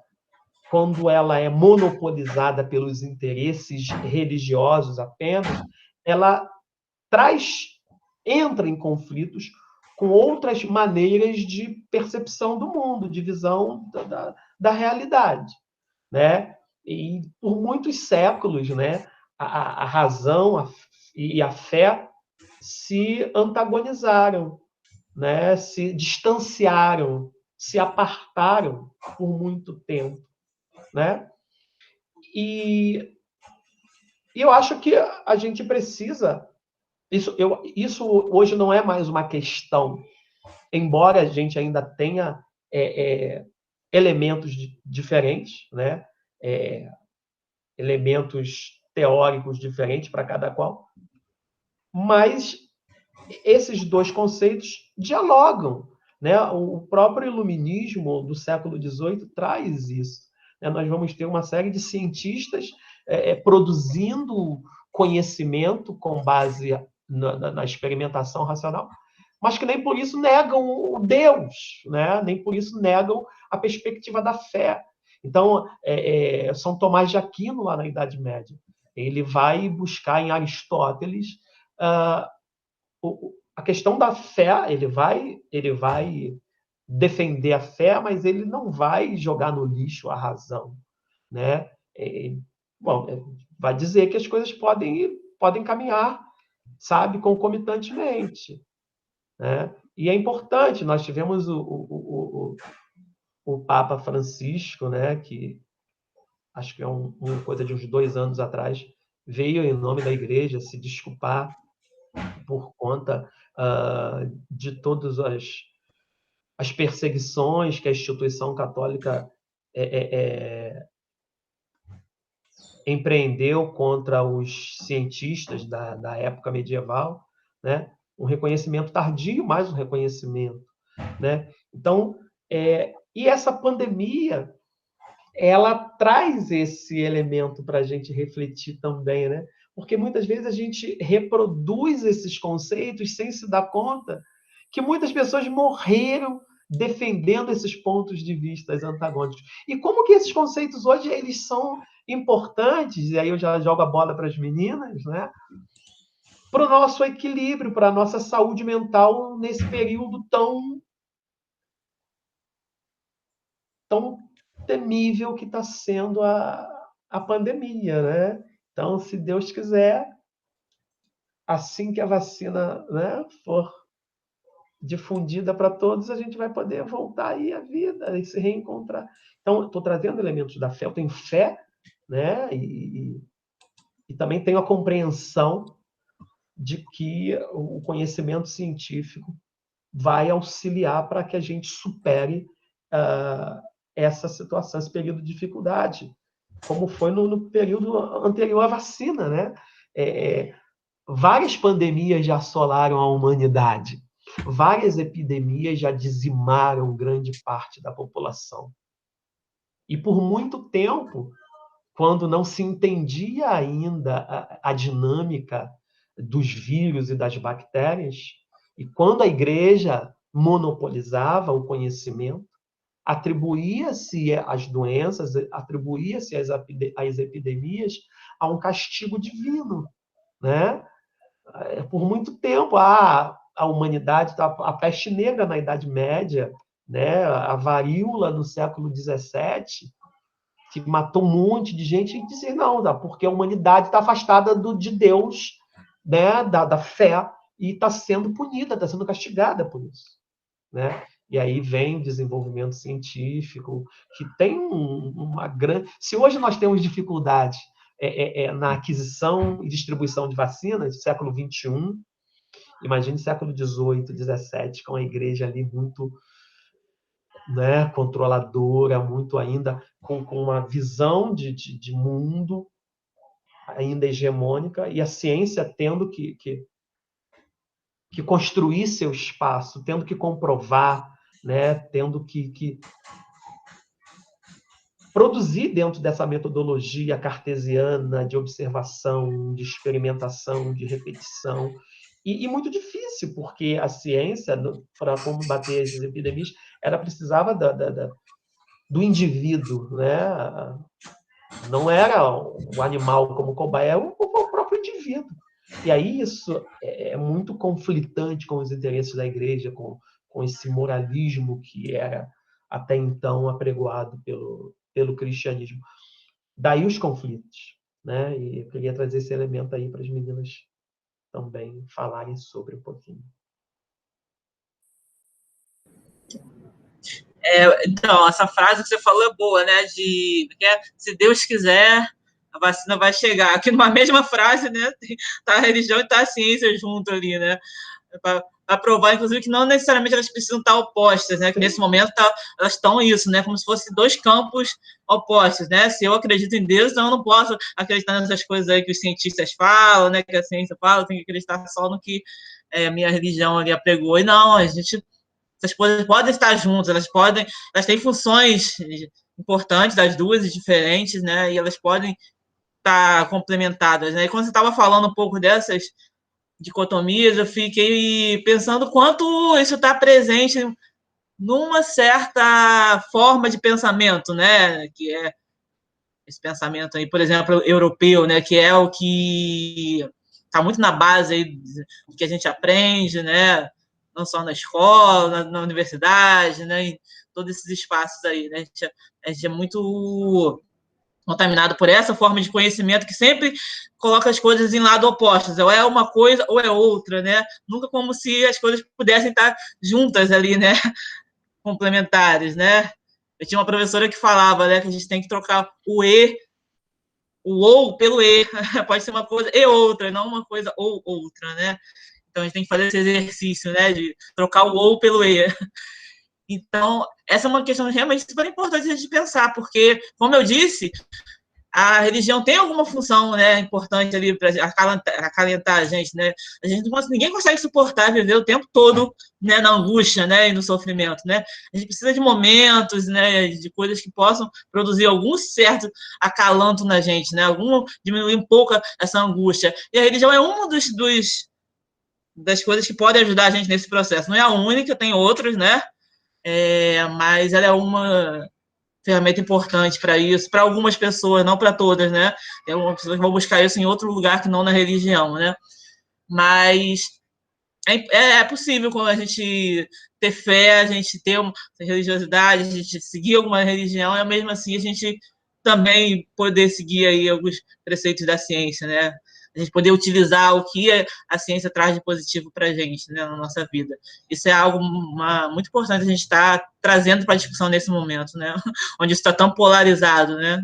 quando ela é monopolizada pelos interesses religiosos apenas, ela entra em conflitos com outras maneiras de percepção do mundo, de visão da realidade, né? E por muitos séculos, né, a razão e a fé se antagonizaram, né? Se distanciaram, se apartaram por muito tempo, né? E eu acho que a gente precisa... Isso hoje não é mais uma questão, embora a gente ainda tenha elementos diferentes, né? Elementos teóricos diferentes para cada qual, mas esses dois conceitos dialogam, né? O próprio iluminismo do século XVIII traz isso, né? Nós vamos ter uma série de cientistas produzindo conhecimento com base na experimentação racional, mas que nem por isso negam o Deus, né? Nem por isso negam a perspectiva da fé. Então, São Tomás de Aquino, lá na Idade Média, ele vai buscar em Aristóteles a questão da fé, ele vai defender a fé, mas ele não vai jogar no lixo a razão, né? Vai dizer que as coisas podem caminhar, sabe, concomitantemente, né? E é importante, nós tivemos o Papa Francisco, né, que acho que é uma coisa de uns 2 anos atrás, veio em nome da igreja se desculpar por conta de todas as perseguições que a instituição católica empreendeu contra os cientistas da época medieval, né? Um reconhecimento tardio, mais um reconhecimento, né? Então, e essa pandemia, ela traz esse elemento para a gente refletir também, né? Porque muitas vezes a gente reproduz esses conceitos sem se dar conta que muitas pessoas morreram defendendo esses pontos de vista antagônicos. E como que esses conceitos hoje eles são importantes, e aí eu já jogo a bola para as meninas, né? para o nosso equilíbrio, para a nossa saúde mental nesse período tão temível que está sendo a pandemia, né? Então, se Deus quiser, assim que a vacina, né, for difundida para todos, a gente vai poder voltar aí à vida e se reencontrar. Então, estou trazendo elementos da fé. Eu tenho fé, né? E também tenho a compreensão de que o conhecimento científico vai auxiliar para que a gente supere essa situação, esse período de dificuldade, como foi no período anterior à vacina, né? Várias pandemias já assolaram a humanidade, várias epidemias já dizimaram grande parte da população. E por muito tempo, quando não se entendia ainda a dinâmica dos vírus e das bactérias, e quando a igreja monopolizava o conhecimento, atribuía-se às doenças, atribuía-se às epidemias a um castigo divino, né? Por muito tempo, a humanidade, a peste negra na Idade Média, né? A varíola no século XVII, que matou um monte de gente, e dizer não, porque a humanidade está afastada de Deus, né? da fé, e está sendo punida, está sendo castigada por isso, né? E aí vem o desenvolvimento científico, que tem uma grande... Se hoje nós temos dificuldade na aquisição e distribuição de vacinas, século XXI, imagine século XVIII, XVII, com a igreja ali muito, né, controladora, muito ainda com uma visão de mundo ainda hegemônica, e a ciência tendo que construir seu espaço, tendo que comprovar, né, tendo que produzir dentro dessa metodologia cartesiana de observação, de experimentação, de repetição. E muito difícil, porque a ciência, para combater as epidemias, ela precisava do indivíduo, né? Não era o animal como cobaia, era o próprio indivíduo. E aí isso é muito conflitante com os interesses da igreja, com esse moralismo que era até então apregoado pelo cristianismo. Daí os conflitos, né? E eu queria trazer esse elemento aí para as meninas também falarem sobre um pouquinho. Então, essa frase que você falou é boa, né? Se Deus quiser, a vacina vai chegar. Aqui numa mesma frase, né? Tá a religião e tá a ciência junto ali, né? Para provar, inclusive, que não necessariamente elas precisam estar opostas, né? Que nesse momento elas estão isso, né? Como se fossem dois campos opostos, né? Se eu acredito em Deus, então eu não posso acreditar nessas coisas aí que os cientistas falam, né? Que a ciência fala, eu tenho que acreditar só no que a minha religião ali apregou. E não, essas coisas podem estar juntas, elas têm funções importantes das duas, diferentes, né? E elas podem estar complementadas, né? E quando você estava falando um pouco dessas dicotomias, eu fiquei pensando quanto isso está presente numa certa forma de pensamento, né? Que é esse pensamento aí, por exemplo, europeu, né? Que é o que está muito na base aí do que a gente aprende, né? Não só na escola, na universidade, né? Em todos esses espaços aí, né? A gente é muito contaminado por essa forma de conhecimento que sempre coloca as coisas em lado opostos, ou é uma coisa ou é outra, né? Nunca como se as coisas pudessem estar juntas ali, né? Complementares, né? Eu tinha uma professora que falava, né, que a gente tem que trocar o ou pelo e, pode ser uma coisa e outra, não uma coisa ou outra, né? Então a gente tem que fazer esse exercício, né, de trocar o ou pelo e. Então, essa é uma questão realmente super importante a gente pensar, porque, como eu disse, a religião tem alguma função, né, importante ali para acalentar a gente, né? Ninguém consegue suportar viver o tempo todo, né, na angústia, né, e no sofrimento, né? A gente precisa de momentos, né, de coisas que possam produzir algum certo acalanto na gente, né? Diminuir um pouco essa angústia. E a religião é uma das coisas que pode ajudar a gente nesse processo. Não é a única, tem outras, né? Mas ela é uma ferramenta importante para isso, para algumas pessoas, não para todas, né? Tem algumas pessoas que vão buscar isso em outro lugar que não na religião, né? Mas é possível, quando a gente ter fé, a gente ter uma religiosidade, a gente seguir alguma religião, e mesmo assim a gente também poder seguir aí alguns preceitos da ciência, né? A gente poder utilizar o que a ciência traz de positivo para a gente, né, na nossa vida. Isso é algo muito importante a gente estar trazendo para a discussão nesse momento, né? Onde isso está tão polarizado, né?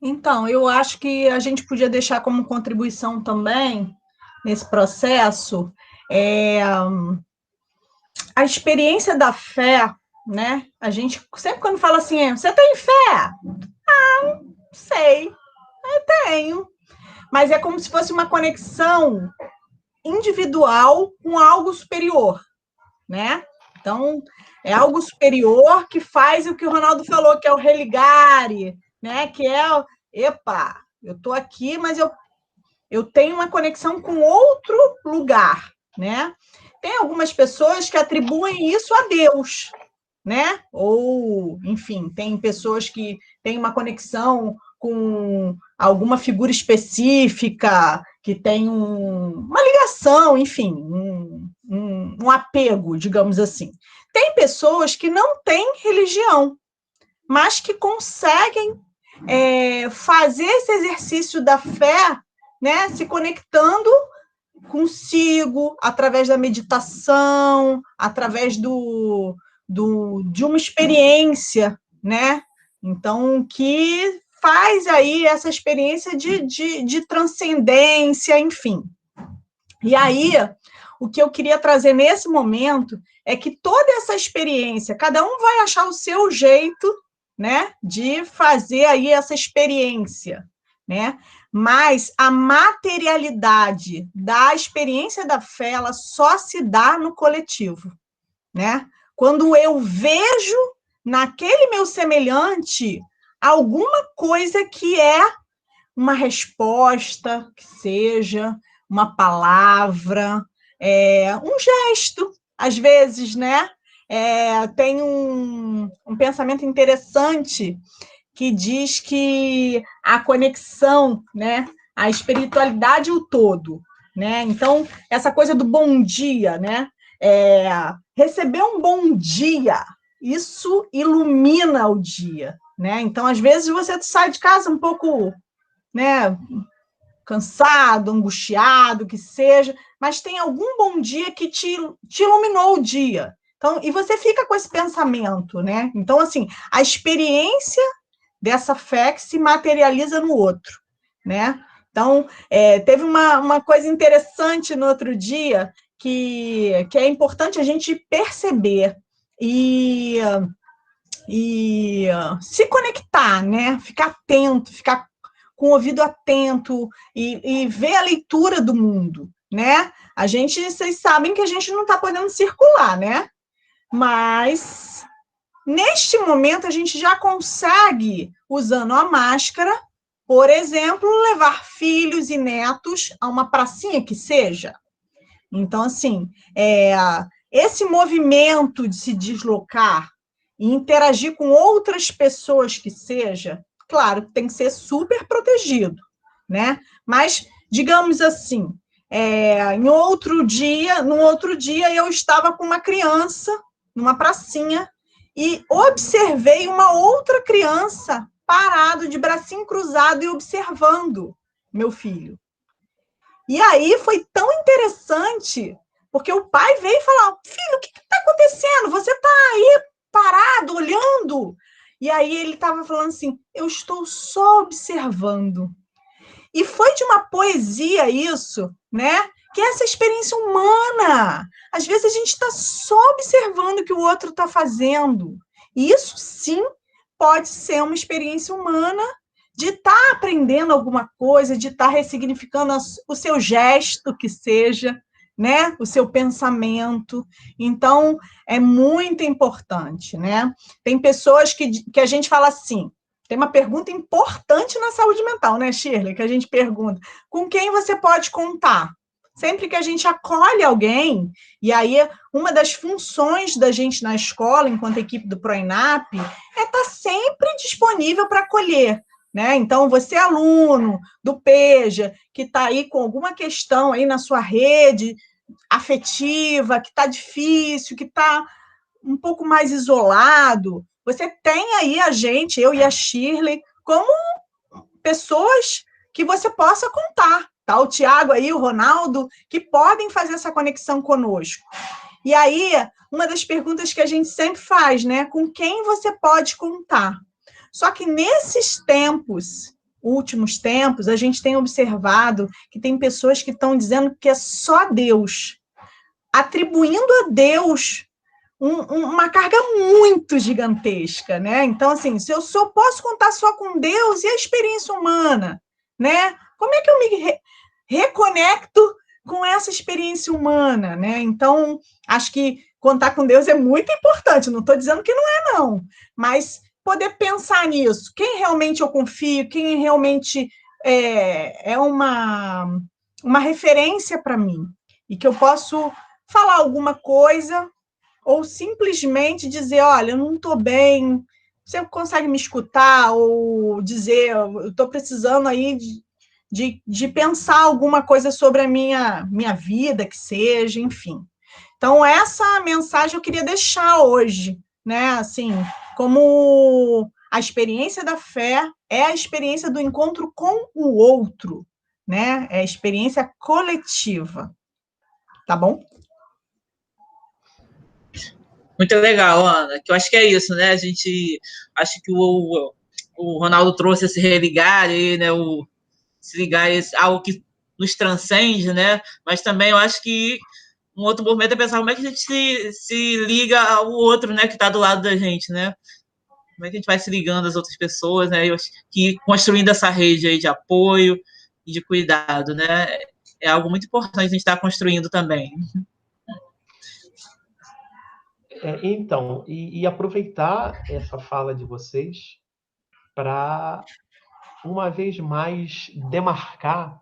Então, eu acho que a gente podia deixar como contribuição também, nesse processo, a experiência da fé, né? A gente sempre quando fala assim, você tem fé? Ah, sei, eu tenho. Mas é como se fosse uma conexão individual com algo superior, né? Então, é algo superior que faz o que o Ronaldo falou, que é o religare, né? Que é, epa, eu estou aqui, mas eu tenho uma conexão com outro lugar, né? Tem algumas pessoas que atribuem isso a Deus, né? Ou, enfim, tem pessoas que têm uma conexão com alguma figura específica, que tem uma ligação, enfim, um apego, digamos assim. Tem pessoas que não têm religião, mas que conseguem fazer esse exercício da fé, né, se conectando consigo, através da meditação, através de uma experiência, né? Então, que faz aí essa experiência de transcendência, enfim. E aí, o que eu queria trazer nesse momento é que toda essa experiência, cada um vai achar o seu jeito, né, de fazer aí essa experiência, né? Mas a materialidade da experiência da fé, ela só se dá no coletivo, né? Quando eu vejo naquele meu semelhante alguma coisa que é uma resposta, que seja uma palavra, um gesto, às vezes, né? Tem um pensamento interessante que diz que a conexão, né, a espiritualidade e o todo, né? Então, essa coisa do bom dia, né? Receber um bom dia, isso ilumina o dia, né? Então, às vezes, você sai de casa um pouco, né, cansado, angustiado, que seja, mas tem algum bom dia que te iluminou o dia. Então, e você fica com esse pensamento, né? Então, assim, a experiência dessa fé que se materializa no outro, né? Então, teve uma coisa interessante no outro dia que é importante a gente perceber e se conectar, né? Ficar atento, ficar com o ouvido atento e ver a leitura do mundo, né? Vocês sabem que a gente não está podendo circular, né? Mas neste momento, a gente já consegue, usando a máscara, por exemplo, levar filhos e netos a uma pracinha que seja. Então, assim, esse movimento de se deslocar e interagir com outras pessoas que seja, claro, tem que ser super protegido, né? Mas, digamos assim, num outro dia, eu estava com uma criança numa pracinha e observei uma outra criança parado, de bracinho cruzado e observando meu filho. E aí foi tão interessante, porque o pai veio e falou: filho, o que está acontecendo? Você está aí parado, olhando? E aí ele estava falando assim: eu estou só observando. E foi de uma poesia isso, né? Que é essa experiência humana. Às vezes a gente está só observando o que o outro está fazendo. E isso, sim, pode ser uma experiência humana de estar aprendendo alguma coisa, de estar ressignificando o seu gesto, que seja, né? O seu pensamento. Então, é muito importante, né? Tem pessoas que a gente fala assim, tem uma pergunta importante na saúde mental, né, Shirley? Que a gente pergunta, com quem você pode contar? sempre que a gente acolhe alguém, e aí uma das funções da gente na escola, enquanto equipe do PROENAP, é estar sempre disponível para acolher, né? Então, você, aluno do PEJA, que está aí com alguma questão aí na sua rede afetiva, que está difícil, que está um pouco mais isolado, você tem aí a gente, eu e a Shirley, como pessoas que você possa contar, tá? O Tiago aí, o Ronaldo, que podem fazer essa conexão conosco. E aí, uma das perguntas que a gente sempre faz, né? Com quem você pode contar? Só que nesses tempos, últimos tempos, a gente tem observado que tem pessoas que estão dizendo que é só Deus, atribuindo a Deus uma carga muito gigantesca, né? Então, assim, se eu só posso contar só com Deus e a experiência humana, né? Como é que eu me reconecto com essa experiência humana, né? Então, acho que contar com Deus é muito importante, não estou dizendo que não é, não, mas poder pensar nisso, quem realmente eu confio, quem realmente é uma referência para mim, e que eu posso falar alguma coisa ou simplesmente dizer, olha, eu não estou bem, você consegue me escutar, ou dizer, eu estou precisando aí de pensar alguma coisa sobre a minha vida, que seja, enfim. Então, essa mensagem eu queria deixar hoje, né, assim, como a experiência da fé é a experiência do encontro com o outro, né, é a experiência coletiva, tá bom? Muito legal, Ana, que eu acho que é isso, né? A gente, acho que o Ronaldo trouxe esse religar aí, né? Se ligar é algo que nos transcende, né? Mas também eu acho que um outro movimento é pensar como é que a gente se liga ao outro, né? Que está do lado da gente, né? Como é que a gente vai se ligando às outras pessoas, né? Eu acho que construindo essa rede aí de apoio e de cuidado, né? É algo muito importante a gente estar construindo também. Então, e aproveitar essa fala de vocês para, uma vez mais, demarcar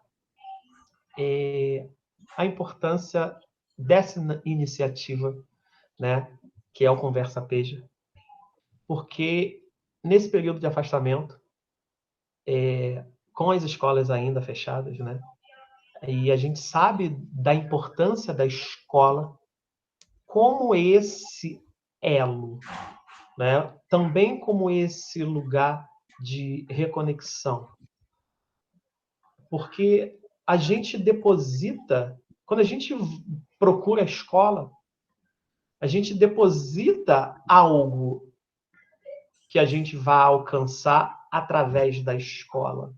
a importância dessa iniciativa, né, que é o Conversa Peja, porque nesse período de afastamento, com as escolas ainda fechadas, né, e a gente sabe da importância da escola como esse elo, né, também como esse lugar de reconexão, porque a gente deposita, quando a gente procura a escola, a gente deposita algo que a gente vai alcançar através da escola.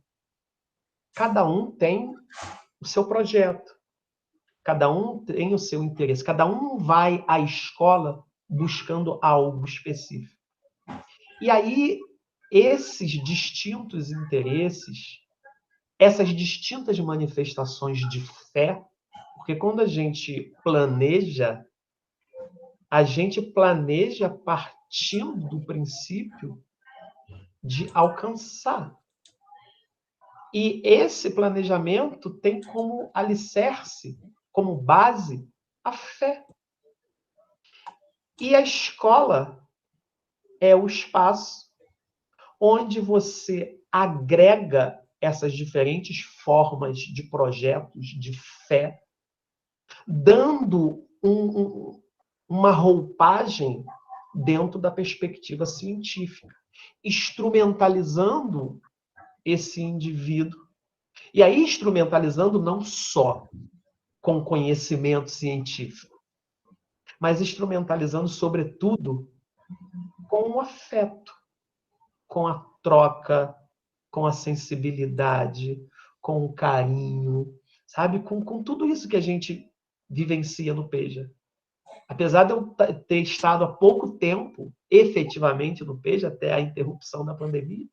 Cada um tem o seu projeto, cada um tem o seu interesse, cada um vai à escola buscando algo específico. E aí, esses distintos interesses, essas distintas manifestações de fé, porque quando a gente planeja partindo do princípio de alcançar. E esse planejamento tem como alicerce, como base, a fé. E a escola é o espaço onde você agrega essas diferentes formas de projetos de fé, dando uma roupagem dentro da perspectiva científica, instrumentalizando esse indivíduo. E aí, instrumentalizando não só com conhecimento científico, mas instrumentalizando, sobretudo, com o afeto, com a troca, com a sensibilidade, com o carinho, sabe? Com tudo isso que a gente vivencia no PEJA. Apesar de eu ter estado há pouco tempo, efetivamente, no PEJA, até a interrupção da pandemia,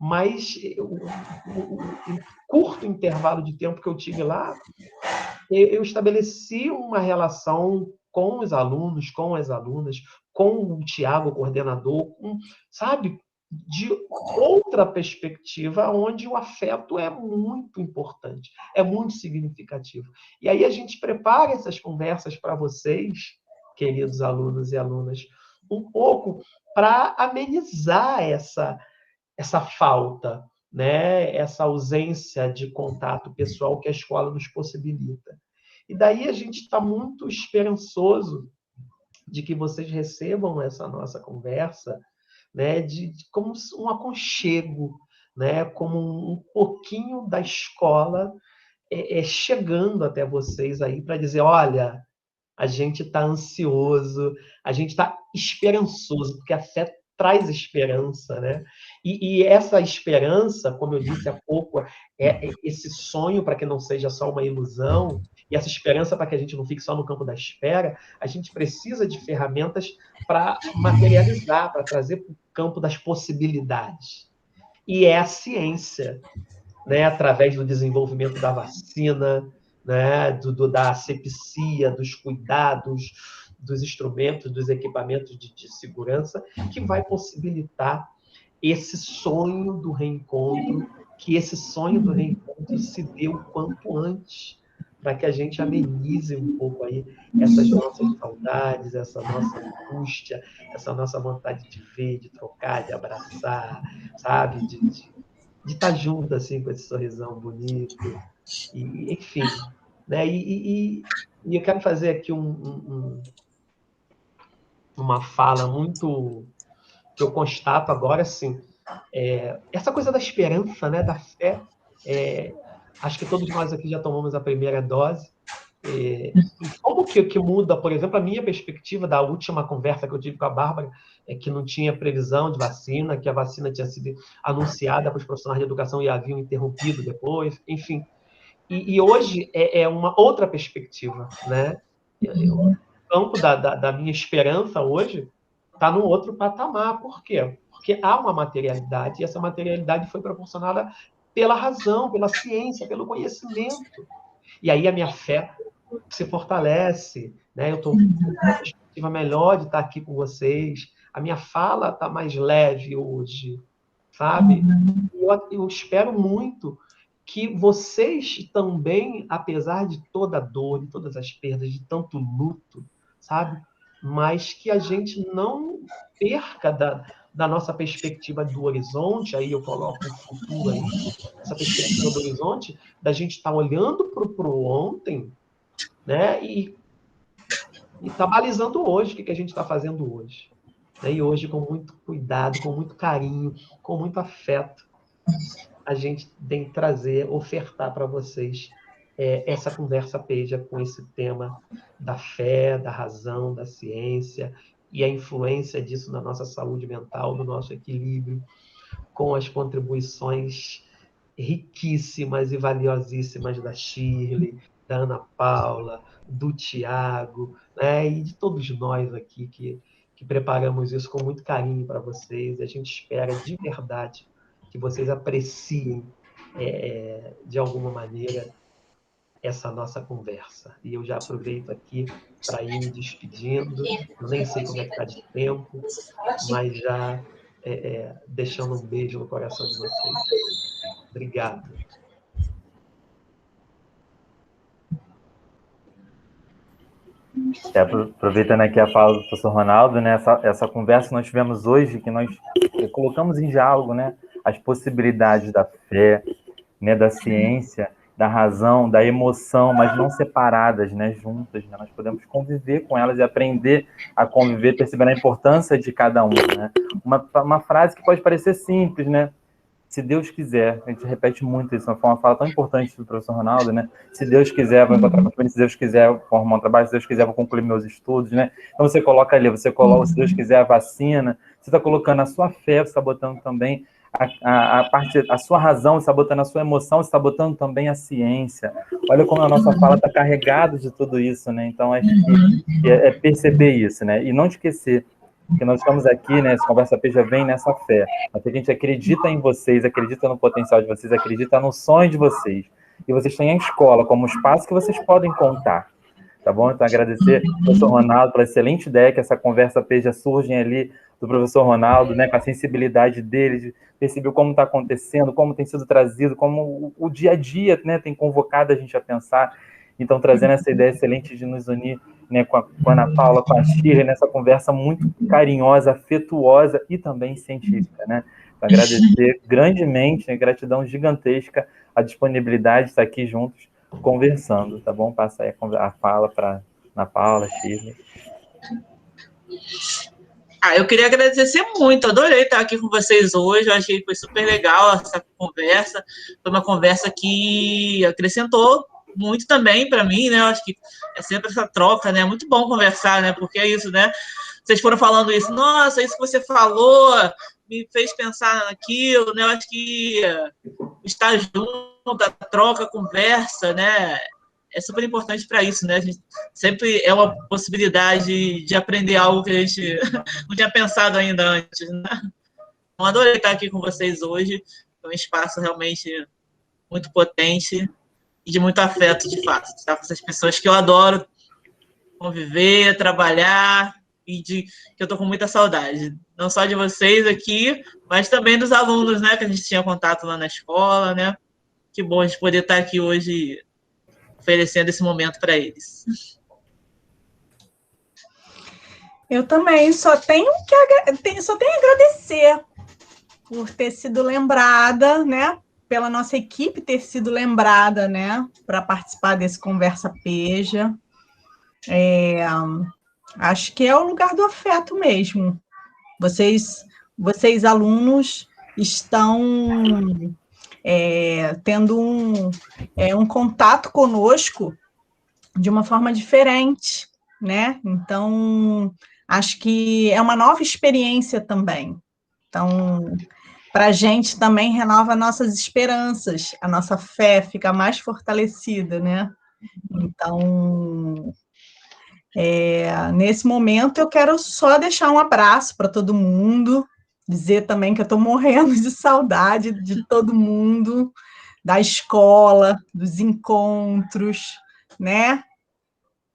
mas o curto intervalo de tempo que eu tive lá, eu estabeleci uma relação com os alunos, com as alunas, com o Tiago, o coordenador, sabe? de outra perspectiva, onde o afeto é muito importante, é muito significativo. E aí a gente prepara essas conversas para vocês, queridos alunos e alunas, um pouco para amenizar essa falta, né? Essa ausência de contato pessoal que a escola nos possibilita. E daí a gente está muito esperançoso de que vocês recebam essa nossa conversa, né, como um aconchego, né, como um pouquinho da escola chegando até vocês aí para dizer, olha, a gente está ansioso, a gente está esperançoso, porque a fé traz esperança, né? E essa esperança, como eu disse há pouco, é esse sonho para que não seja só uma ilusão, e essa esperança para que a gente não fique só no campo da espera, a gente precisa de ferramentas para materializar, para trazer para o campo das possibilidades. E é a ciência, né? Através do desenvolvimento da vacina, né? Da asepsia, dos cuidados, dos instrumentos, dos equipamentos de segurança, que vai possibilitar esse sonho do reencontro, que esse sonho do reencontro se dê o quanto antes, para que a gente amenize um pouco aí essas nossas saudades, essa nossa angústia, essa nossa vontade de ver, de trocar, de abraçar, sabe? De estar junto, assim, com esse sorrisão bonito. E, enfim, né? E eu quero fazer aqui uma fala muito que eu constato agora, assim, essa coisa da esperança, né, da fé. Acho que todos nós aqui já tomamos a primeira dose. E como que muda, por exemplo, a minha perspectiva da última conversa que eu tive com a Bárbara, que não tinha previsão de vacina, que a vacina tinha sido anunciada para os profissionais de educação e haviam interrompido depois, enfim. E hoje é uma outra perspectiva, né? O campo da minha esperança hoje está num outro patamar. Por quê? Porque há uma materialidade, e essa materialidade foi proporcionada pela razão, pela ciência, pelo conhecimento. E aí a minha fé se fortalece, né? Eu estou com uma perspectiva melhor de estar aqui com vocês, a minha fala está mais leve hoje, sabe? Eu espero muito que vocês também, apesar de toda a dor, de todas as perdas, de tanto luto, sabe? Mas que a gente não perca da nossa perspectiva do horizonte, aí eu coloco o futuro aí, essa perspectiva do horizonte, da gente estar olhando para o ontem, né? E tá balizando hoje, o que a gente está fazendo hoje. Né? E hoje, com muito cuidado, com muito carinho, com muito afeto, a gente tem que trazer, ofertar para vocês essa conversa peja com esse tema da fé, da razão, da ciência e a influência disso na nossa saúde mental, no nosso equilíbrio, com as contribuições riquíssimas e valiosíssimas da Shirley, da Ana Paula, do Tiago, né? E de todos nós aqui que preparamos isso com muito carinho para vocês. E a gente espera de verdade que vocês apreciem, de alguma maneira, essa nossa conversa. E eu já aproveito aqui para ir me despedindo. Eu nem sei como é que está de tempo, mas já deixando um beijo no coração de vocês. Obrigado. Aproveitando aqui a fala do professor Ronaldo, né, essa conversa que nós tivemos hoje, que nós colocamos em diálogo, né, as possibilidades da fé, né, da ciência, da razão, da emoção, mas não separadas, né, juntas, né, nós podemos conviver com elas e aprender a conviver, percebendo a importância de cada um, né. Uma frase que pode parecer simples, né, se Deus quiser, a gente repete muito isso, foi uma fala tão importante do professor Ronaldo, né? Se Deus quiser, vou encontrar com ele, se Deus quiser, vou arrumar um trabalho, se Deus quiser, vou concluir meus estudos, né? Então você coloca ali, se Deus quiser a vacina, você está colocando a sua fé, você está botando também a sua razão, você está botando a sua emoção, você está botando também a ciência. Olha como a nossa fala está carregada de tudo isso, né? Então acho que é perceber isso, né? E não esquecer que nós estamos aqui, né, essa Conversa Peja vem nessa fé. A gente acredita em vocês, acredita no potencial de vocês, acredita no sonho de vocês. E vocês têm a escola como espaço que vocês podem contar. Tá bom? Então, agradecer ao professor Ronaldo pela excelente ideia que essa Conversa Peja surge ali do professor Ronaldo, né, com a sensibilidade dele, de perceber como está acontecendo, como tem sido trazido, como o dia a dia, né, tem convocado a gente a pensar. Então, trazendo essa ideia excelente de nos unir, né, com a Ana Paula, com a Shirley, nessa conversa muito carinhosa, afetuosa e também científica, né? Agradecer grandemente, né, gratidão gigantesca a disponibilidade de estar aqui juntos conversando, tá bom? Passa aí a fala para Ana Paula, Shirley. Eu queria agradecer muito, adorei estar aqui com vocês hoje, eu achei que foi super legal essa conversa, foi uma conversa que acrescentou muito também para mim, né, eu acho que é sempre essa troca, né, muito bom conversar, né, porque é isso, né, vocês foram falando isso, nossa, isso que você falou me fez pensar naquilo, né, eu acho que estar junto, a troca, a conversa, né, é super importante para isso, né? A gente sempre é uma possibilidade de aprender algo que a gente não tinha pensado ainda antes, né? Então, adorei estar aqui com vocês hoje. É um espaço realmente muito potente e de muito afeto, de fato. Estar com essas pessoas que eu adoro conviver, trabalhar e que eu estou com muita saudade. Não só de vocês aqui, mas também dos alunos, né? Que a gente tinha contato lá na escola, né? Que bom a gente poder estar aqui hoje oferecendo esse momento para eles. Eu também só tenho a agradecer por ter sido lembrada, né? Pela nossa equipe ter sido lembrada, né? Para participar desse Conversa Peja. Acho que é o lugar do afeto mesmo. Vocês alunos, estão tendo um contato conosco de uma forma diferente, né? Então, acho que é uma nova experiência também. Então, para a gente também renova nossas esperanças, a nossa fé fica mais fortalecida, né? Então, nesse momento, eu quero só deixar um abraço para todo mundo, dizer também que eu estou morrendo de saudade de todo mundo, da escola, dos encontros, né?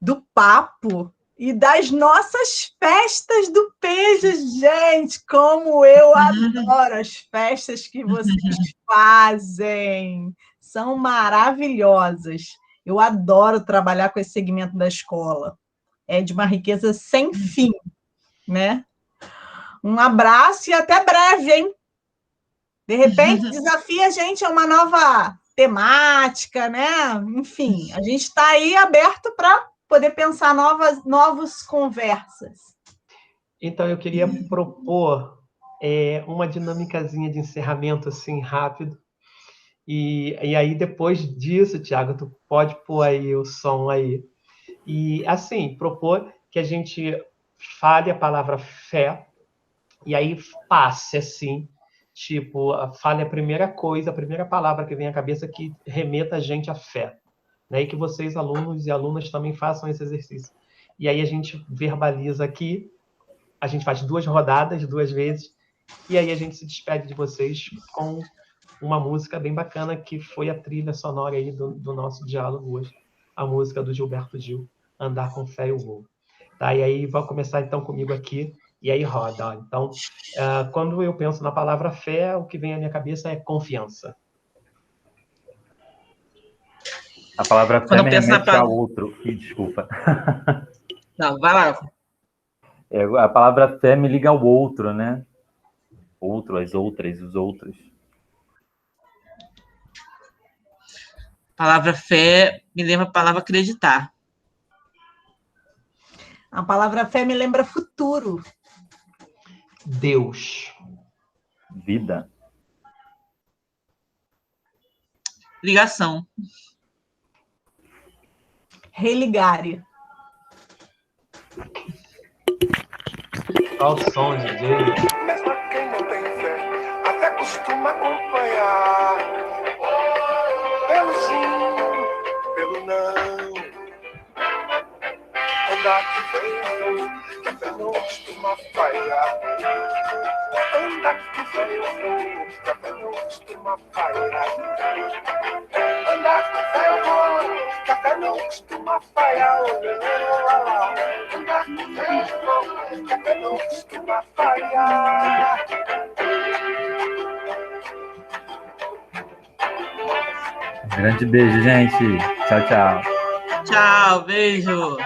Do papo e das nossas festas do Peja, gente, como eu adoro as festas que vocês fazem, são maravilhosas. Eu adoro trabalhar com esse segmento da escola, é de uma riqueza sem fim, né? Um abraço e até breve, hein? De repente, desafia a gente a uma nova temática, né? Enfim, a gente está aí aberto para poder pensar novas conversas. Então, eu queria propor uma dinâmicazinha de encerramento, assim, rápido. E aí, depois disso, Tiago, tu pode pôr aí o som aí. E, assim, propor que a gente fale a palavra fé, e aí passe, assim, tipo, fale a primeira coisa, a primeira palavra que vem à cabeça que remeta a gente à fé. Né? E que vocês, alunos e alunas, também façam esse exercício. E aí a gente verbaliza aqui, a gente faz 2 rodadas, 2 vezes, e aí a gente se despede de vocês com uma música bem bacana, que foi a trilha sonora aí do nosso diálogo hoje, a música do Gilberto Gil, Andar com Fé Eu Vou. Tá? E aí vai começar então comigo aqui, e aí roda. Ó. Então, quando eu penso na palavra fé, o que vem à minha cabeça é confiança. A palavra fé me remete a outro. Desculpa. Não, vai lá. A palavra fé me liga ao outro, né? Outro, as outras, os outros. A palavra fé me lembra a palavra acreditar. A palavra fé me lembra futuro. Deus. Vida. Ligação. Religare. Olha o som, DJ. Mesmo quem não tem fé, até costuma acompanhar. Pelo sim, pelo não. Andar com fé, que a fé não costuma falhar. Andar com fé, que a fé não costuma falhar. Andar com fé, que a fé não costuma falhar. Andar com fé eu vou, que a fé não costuma falhar. Grande beijo, gente. Tchau, tchau. Tchau, beijo.